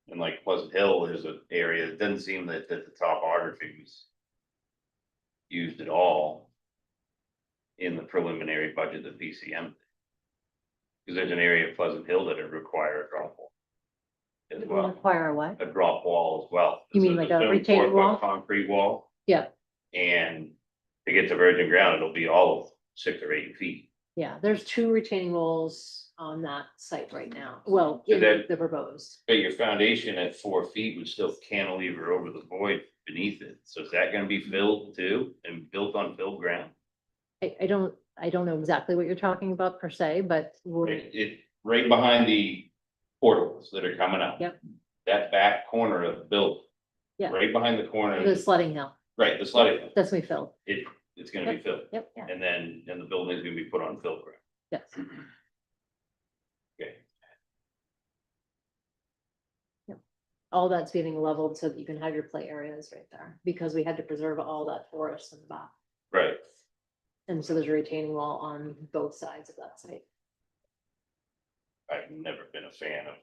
and like Pleasant Hill, there's an area, it doesn't seem that the topography was used at all in the preliminary budget that PCM. Because there's an area of Pleasant Hill that would require a drop wall. As It will well, require what? a drop wall as well. You mean It's like a stone retaining 4-foot wall? Concrete wall. Yeah. And to get to virgin ground, it'll be all of 6 or 8 feet. Yeah, there's 2 retaining walls on that site right now. Well, So in that- the proposed. But your foundation at 4 feet would still cantilever over the void beneath it. So is that gonna be filled too and built on filled ground? I don't know exactly what you're talking about per se, but It right behind the portals that are coming out. Yep. That back corner of the building. Yeah. Right behind the corner, the sledding hill, right, the sledding, that's me filled. it's gonna be filled. Yep, And then the building's gonna be put on filled ground. yes. Okay. All that's getting leveled so that you can have your play areas right there, because we had to preserve all that forest in the back. Right. And so there's a retaining wall on both sides of that site. I've never been a fan of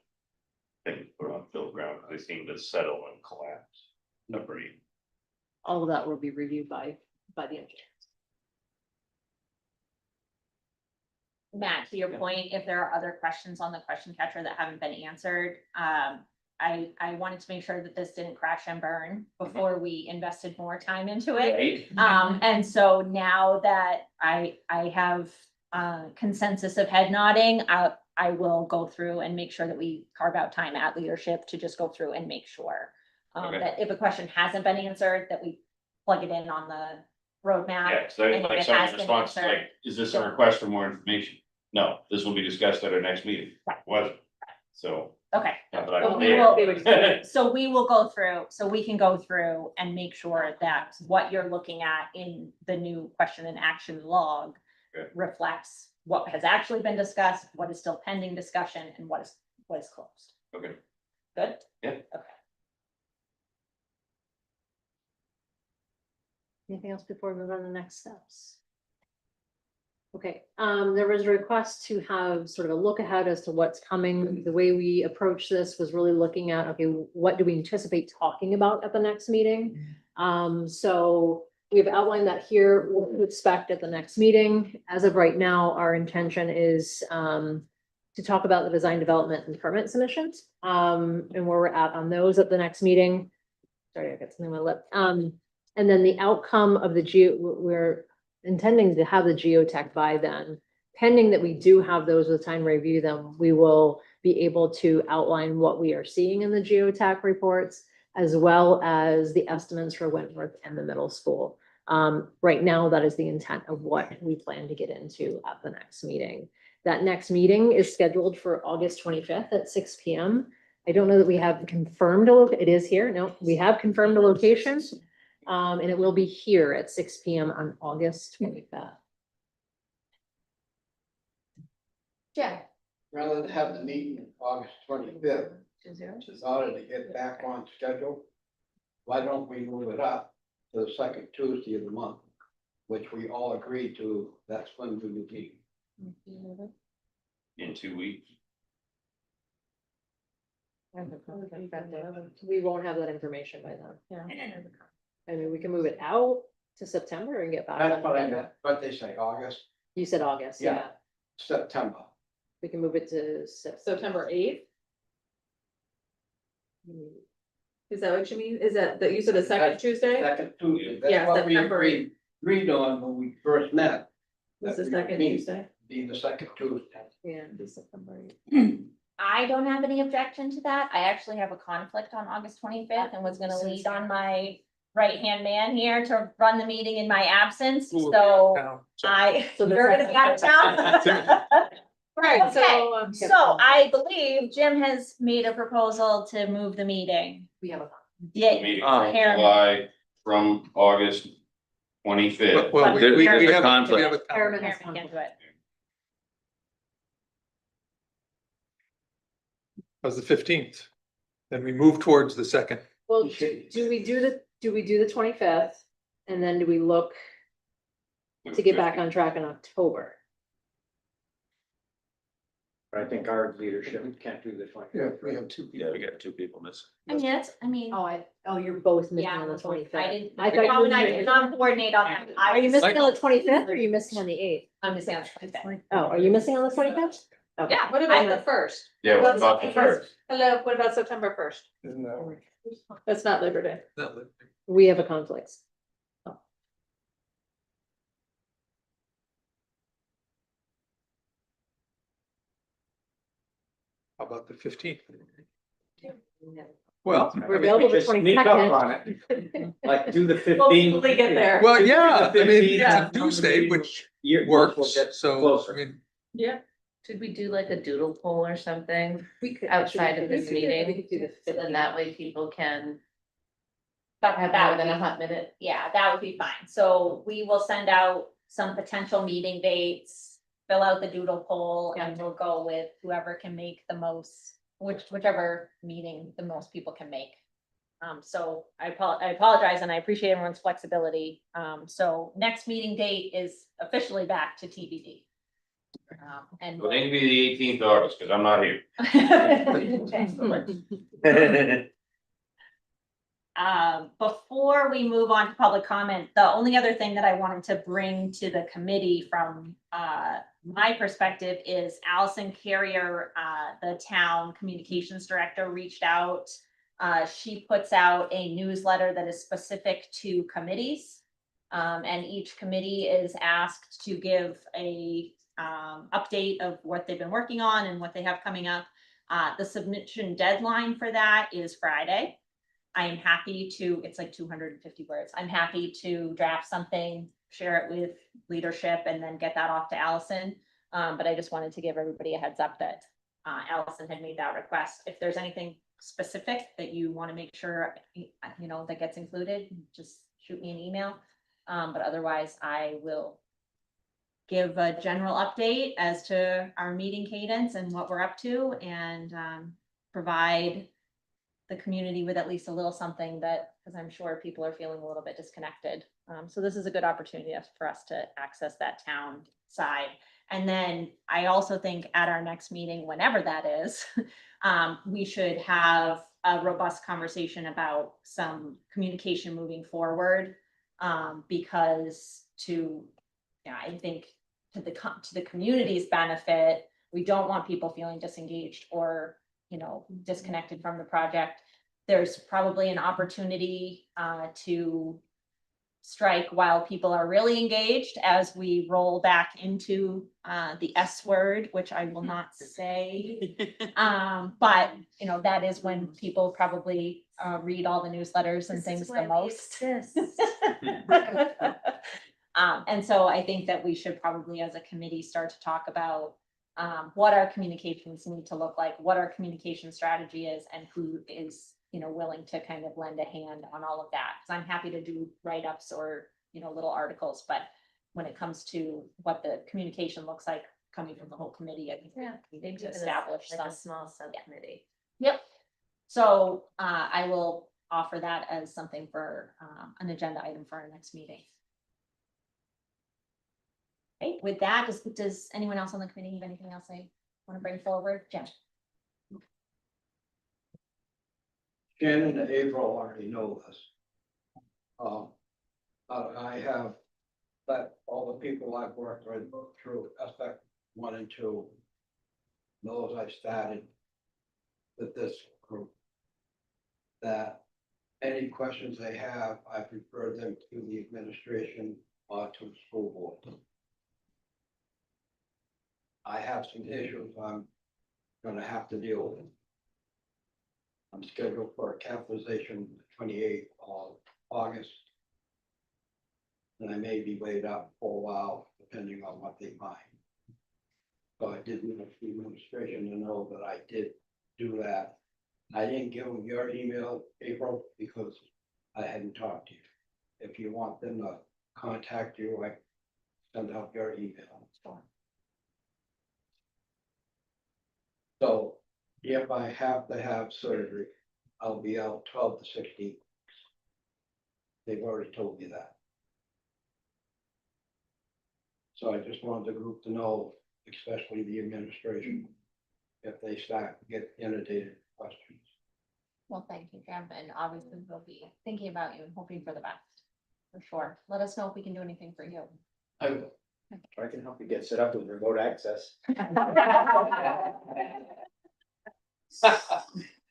things put on filled ground, because they seem to settle and collapse. Number 8. All of that will be reviewed by the engineers. Matt, to your point, if there are other questions on the question catcher that haven't been answered, I wanted to make sure that this didn't crash and burn before we invested more time into it. Right. And so now that I have consensus of head nodding, I will go through and make sure that we carve out time at leadership to just go through and make sure Okay. that if a question hasn't been answered, that we plug it in on the roadmap. Yeah, so And if like it some has been response, is answered, like, is this a request for more information? No, this will be discussed at our next meeting. Right. Was it? So, Okay. not that I But was we will- there. So we will go through, so we can go through and make sure that what you're looking at in the new question and action log Okay. reflects what has actually been discussed, what is still pending discussion, and what is closed. Okay. Good? Yeah. Okay. Anything else before we move on to the next steps? Okay, there was a request to have sort of a look ahead as to what's coming. The way we approached this was really looking at, okay, what do we anticipate talking about at the next meeting? So we've outlined that here, what to expect at the next meeting. As of right now, our intention is to talk about the design development and permit submissions, and where we're at on those at the next meeting. Sorry, I got something on my lip. And then the outcome of the we're intending to have the geotech by then. Pending that we do have those with time to review them, we will be able to outline what we are seeing in the geotech reports, as well as the estimates for Wentworth and the middle school. Right now, that is the intent of what we plan to get into at the next meeting. That next meeting is scheduled for August 25th at 6 p.m. I don't know that we have confirmed it is here. No, we have confirmed a location. And it will be here at 6 p.m. on August 25th. Yeah. Rather than have the meeting August 25th, in order to get back on schedule, why don't we move it up to the second Tuesday of the month, which we all agreed to, that's when we would meet. In 2 weeks. We won't have that information by then. I mean, we can move it out to September and get back. That's on what I schedule. meant, what they say, August, You said August, Yeah. yeah. September. We can move it to September 8th, is that what you mean? Is that you said the second Tuesday? Second Tuesday, Yeah, that's what we September. agreed on when we first met. This is that we second meet, Tuesday. Be the second Tuesday. Yeah. I don't have any objection to that. I actually have a conflict on August 25th and was gonna lead on my right-hand man here to run the meeting in my absence, so you're gonna be out of town. Right, Okay. So I believe Jim has made a proposal to move the meeting. We have a. Yeah. Meeting Ah. from July, from August 25th. Well, There- we there's a have conflict. we have a Chairman conflict. has Can't do conflict. it. Was the 15th. Then we move towards the second. Well, do we do the 25th? And then do we look to get back on track in October? But I think our leadership can't do the 20th. Yeah, we have two. Yeah, we got 2 people missing. I mean, You're both missing yeah, on the I 25th. didn't, I thought you Tom and I were- did not coordinate on that. Are you missing on the 25th or are you missing on the 8th? I'm just saying on the 25th. Oh, are you missing on the 25th? Okay. Yeah, What about the first? Yeah, What what about the first? Hello, what about September 1st? Isn't that- That's not Labor Day. that li- We have a conflict. How about the 15th? Well, We're available the Just sneak up 22nd. on it. Like do the 15th. Hopefully get there. well, yeah, I mean, it's Yeah. a Tuesday, which Year- we'll works, get so, I closer. mean, Yeah. Should we do like a doodle poll or something We could outside of this we could meeting? do the So then 15th. that way people can That have that more would than be a hot minute. Yeah, that would be fine. So we will send out some potential meeting dates, fill out the doodle poll, and we'll go with whoever can make the most, whichever meeting the most people can make. So I apologize and I appreciate everyone's flexibility. So next meeting date is officially back to TBD. And So they can be the 18th August, because I'm not here. Before we move on to public comment, the only other thing that I wanted to bring to the committee from my perspective is Allison Carrier, the town communications director, reached out. She puts out a newsletter that is specific to committees. And each committee is asked to give a update of what they've been working on and what they have coming up. The submission deadline for that is Friday. I am happy to, it's like 250 words. I'm happy to draft something, share it with leadership and then get that off to Allison. But I just wanted to give everybody a heads up that Allison had made that request. If there's anything specific that you want to make sure, that gets included, just shoot me an email. But otherwise, I will give a general update as to our meeting cadence and what we're up to, and provide the community with at least a little something that, because I'm sure people are feeling a little bit disconnected. So this is a good opportunity for us to access that town side. And then I also think at our next meeting, whenever that is, we should have a robust conversation about some communication moving forward. Because I think to the community's benefit, we don't want people feeling disengaged or, disconnected from the project. There's probably an opportunity to strike while people are really engaged as we roll back into the S word, which I will not say. But that is when people probably read all the newsletters and things the most. And so I think that we should probably, as a committee, start to talk about what our communications need to look like, what our communication strategy is, and who is willing to kind of lend a hand on all of that. Because I'm happy to do write-ups or little articles, but when it comes to what the communication looks like coming from the whole committee, I think we need to establish like a some. small subcommittee. Yep. So I will offer that as something for an agenda item for our next meeting. Okay, with that, does anyone else on the committee have anything else they want to bring forward? Jim? Shannon and April already know this. I have let all the people I've worked with through aspect 1 and 2, those I started with this group, that any questions they have, I've referred them to the administration or to the school board. I have some issues I'm gonna have to deal with. I'm scheduled for a capitalization 28th of August. And I may be laid up for a while, depending on what they find. So I did want the administration to know that I did do that. I didn't give them your email, April, because I hadn't talked to you. If you want them to contact you, I send out your email. So if I have to have surgery, I'll be out 12 to 16 weeks. They've already told me that. So I just wanted the group to know, especially the administration, if they start to get inundated with questions. Well, thank you, Jim, and obviously we'll be thinking about you and hoping for the best, for sure. Let us know if we can do anything for you. I will. I can help you get set up with remote access. I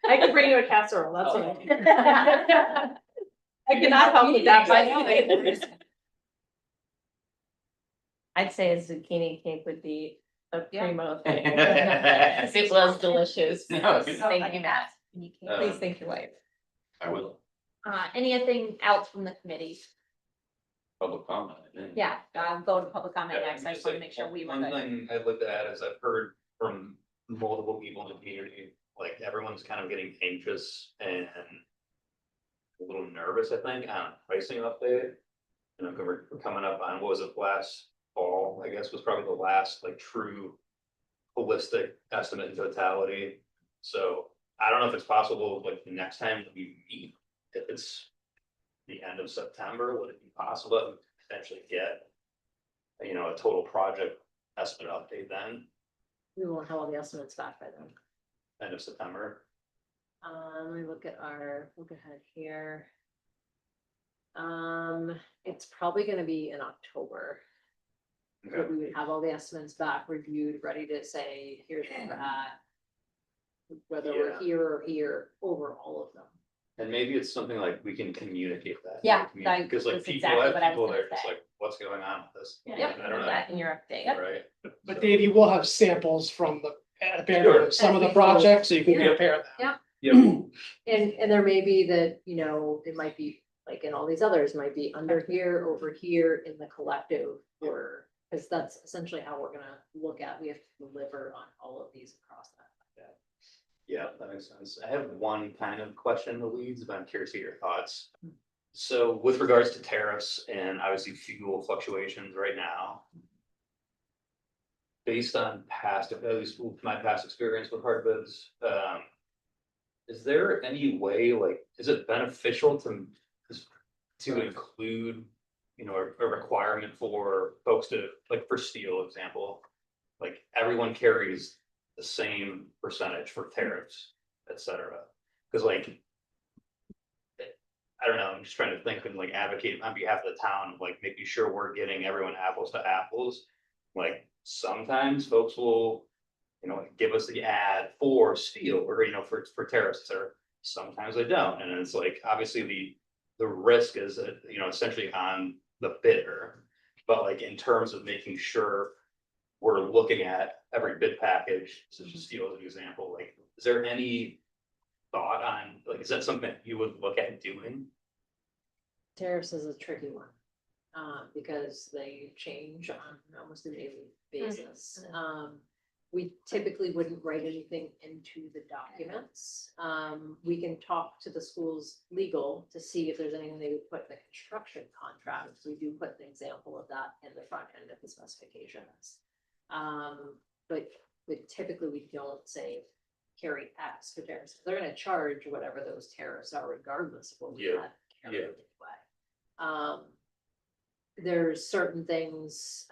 can bring you a casserole, that's what I can. I cannot help with that, by the way. I'd say a zucchini cake would be a Yeah. primo thing. It was delicious. No, Thank you, Matt. And you can- Please thank your wife. I will. Anything else from the committee? Public comment. Yeah, I'll go to public comment Yeah, next. I just want to make sure we were One good. thing I'd like to add is I've heard from multiple people in the community, like everyone's kind of getting anxious and a little nervous, I think, on pricing update. We're coming up on, what was it, last fall, I guess, was probably the last like true holistic estimate in totality. So I don't know if it's possible, like the next time that we meet, if it's the end of September, would it be possible to potentially get, a total project estimate update then, We won't have all the estimates back by then. end of September? Let me look ahead here. It's probably gonna be in October. Okay. That we would have all the estimates back, reviewed, ready to say, here's where we're at. Whether we're Yeah. here or here over all of them. And maybe it's something like we can communicate that. Yeah, Because like that's people exactly have what I was people, gonna they're just say. like, what's going on with this? Yep, I don't know, that in your update. right? But So- Dave, you will have samples from the, Sure. some of the projects, so you can Yeah. compare them. Yeah. Yep. And there may be that, it might be, like in all these others, might be under here, over here in the collective, or, because that's essentially how we're gonna look at, we have to deliver on all of these across that. Yeah, that makes sense. I have one kind of question in the weeds, but I'm curious to hear your thoughts. So with regards to tariffs and obviously fuel fluctuations right now. Based on past, at least my past experience with hard goods, is there any way, like, is it beneficial to include, you know, a requirement for folks to, like, for steel example, like, everyone carries the same percentage for tariffs, et cetera? Because like, I don't know, I'm just trying to think and like advocate on behalf of the town, like making sure we're getting everyone apples to apples. Like, sometimes folks will, you know, give us the ad for steel or, you know, for tariffs, or sometimes they don't. And it's like, obviously the risk is, you know, essentially on the bidder. But like, in terms of making sure we're looking at every bid package, such as steel as an example, like, is there any thought on, like, is that something that you would look at doing? Tariffs is a tricky one, because they change on almost a daily basis. We typically wouldn't write anything into the documents. We can talk to the school's legal to see if there's anything they would put in the construction contract. We do put an example of that in the front end of the specifications. But typically we don't say carry X for tariffs. They're gonna charge whatever those tariffs are regardless of what we Yeah, had carried anyway. There's certain things,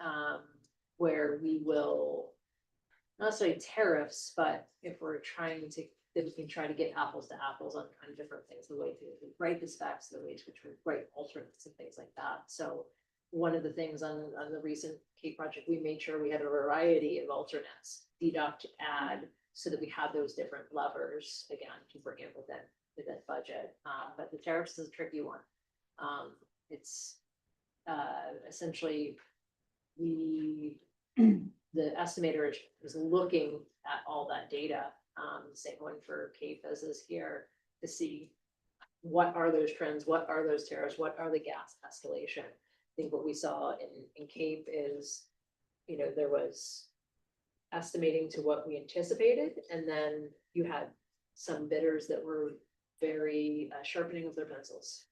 where we will, not necessarily tariffs, but if we're trying to, that we can try to get apples to apples on different things, the way we write the specs, the ways which we write alternates and things like that. So one of the things on the recent Cape project, we made sure we had a variety of alternates, deduct, add, so that we have those different levers, again, to bring it within budget. But the tariffs is a tricky one. It's essentially the estimator is looking at all that data, same one for Cape as is here, to see what are those trends, what are those tariffs, what are the gas escalation. I think what we saw in Cape is, you know, there was estimating to what we anticipated, and then you had some bidders that were very sharpening of their pencils,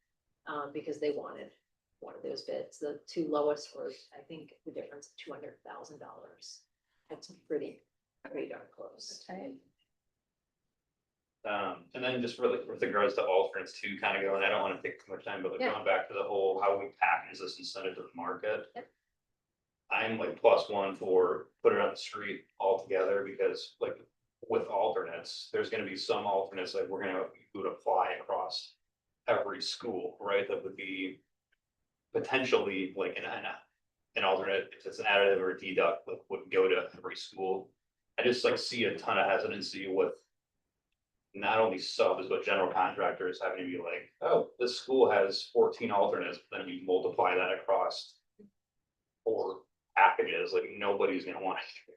because they wanted one of those bids. The two lowest were, I think, the difference of $200,000. That's pretty darn close. And then just really with regards to alternates too, kind of going, I don't want to take too much time, but like Yeah. going back to the whole, how we package this and send it to the market. Yep. I'm like +1 for put it on the street altogether, because like with alternates, there's gonna be some alternates that we would apply across every school, right? That would be potentially like an alternate, if it's an additive or a deduct, like would go to every school. I just like see a ton of hesitancy with not only subs, but general contractors having to be like, oh, this school has 14 alternates, but then you multiply that across 4 packages, like nobody's gonna want to.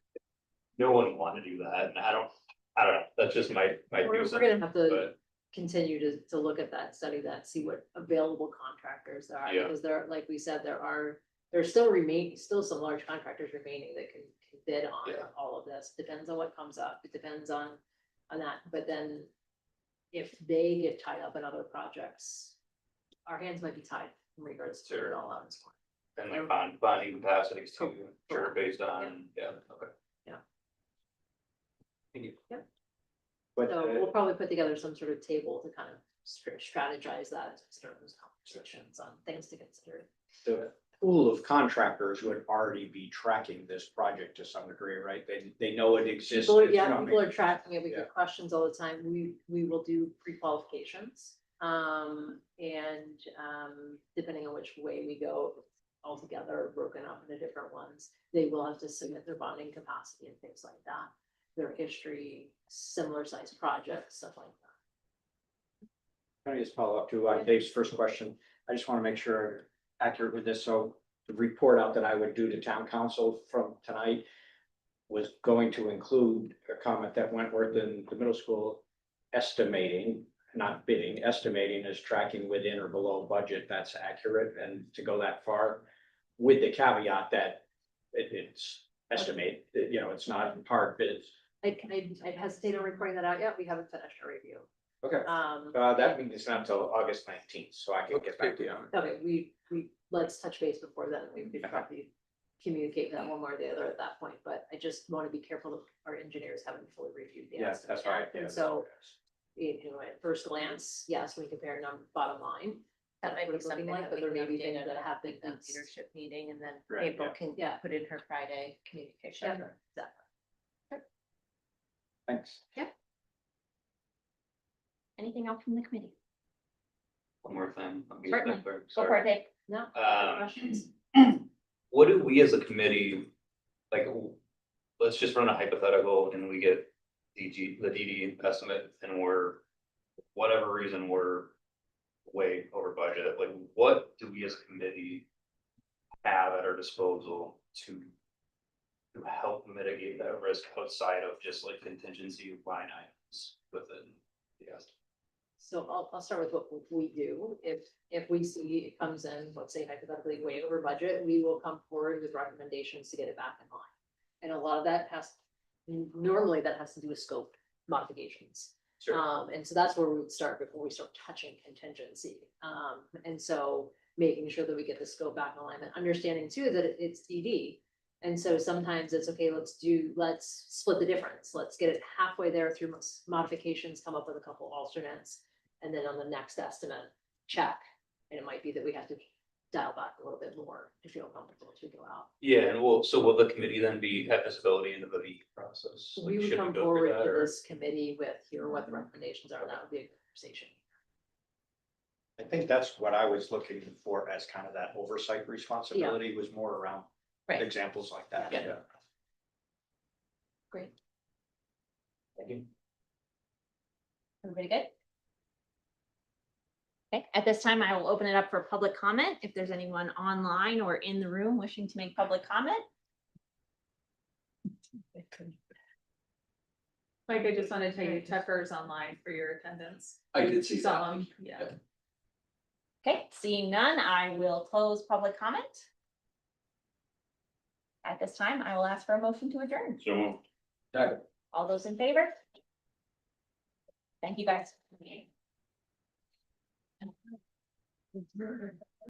No one want to do that, and I don't know, that's just my We're two gonna have to but continue to look at that, study that, see what available contractors there are, Yeah. because there, like we said, there's still some large contractors remaining that can bid on Yeah. all of this. Depends on what comes up. It depends on that. But then if they get tied up in other projects, our hands might be tied in regards to it all out this point. and like bonding capacities too, sure, Correct. based on, yeah, okay. Yeah. Thank you. But So we'll probably put together some sort of table to kind of strategize that, start those conversations on things to consider. the pool of contractors would already be tracking this project to some degree, right? They know it exists. People, you know what I people mean? are tracking it. We Yeah. get questions all the time. We will do pre-qualifications. Depending on which way we go, all together, broken up into different ones, they will have to submit their bonding capacity and things like that. Their history, similar size projects, stuff like that. Can I just follow up to Dave's first question? I just want to make sure I'm accurate with this. So the report out that I would do to town council from tonight was going to include a comment that Wentworth and the middle school estimating, not bidding, estimating is tracking within or below budget. That's accurate, and to go that far with the caveat that it's estimate, you know, it's not hard bids. I hesitate on reporting that out yet. We haven't finished our review. Okay, that means it's not until August 19th, so I can get back to you on it. Okay, we, let's touch base before then. We could probably communicate that one way or the other at that point, but I just want to be careful of our engineers haven't fully reviewed the Yes, estimate that's right. yet. And so, you know, at first glance, yes, we compare bottom line. That might what be it's looking something like, that but we there can may be update things at that a have been leadership meeting, and then Right, April yeah. can Yeah. put in her Friday communication. Yeah, exactly. Thanks. Anything else from the committee? One more thing. I'll be Certainly. quick, Go for sorry. it, Dave. No, Um, questions? What do we as a committee, like, let's just run a hypothetical and we get the DD estimate and we're, whatever reason, we're way over budget, like, what do we as a committee have at our disposal to help mitigate that risk outside of just like contingency line items within the estimate? So I'll start with what we do. If we see it comes in, let's say hypothetically way over budget, we will come forward with recommendations to get it back in line. And a lot of that normally that has to do with scope modifications. And so that's where we would start before we start touching contingency. And so making sure that we get the scope back in alignment, understanding too that it's DD. And so sometimes it's okay, let's split the difference. Let's get it halfway there through modifications, come up with a couple alternates. And then on the next estimate, check. And it might be that we have to dial back a little bit more to feel comfortable to go out. Yeah, and will the committee then have visibility into the VE process? Like, We would should come go through forward that, to or- this committee with here what the recommendations are. That would be a conversation. I think that's what I was looking for as kind of that oversight responsibility was more around Right. examples like that. Yeah. Great. Thank you. Everybody good? Okay, at this time, I will open it up for public comment. If there's anyone online or in the room wishing to make public comment. Like, I just wanted to tell you Tucker's online for your attendance. I did see You saw that. him, yeah. Okay, seeing none, I will close public comment. At this time, I will ask for a motion to adjourn. So moved. All those in favor? Thank you, guys.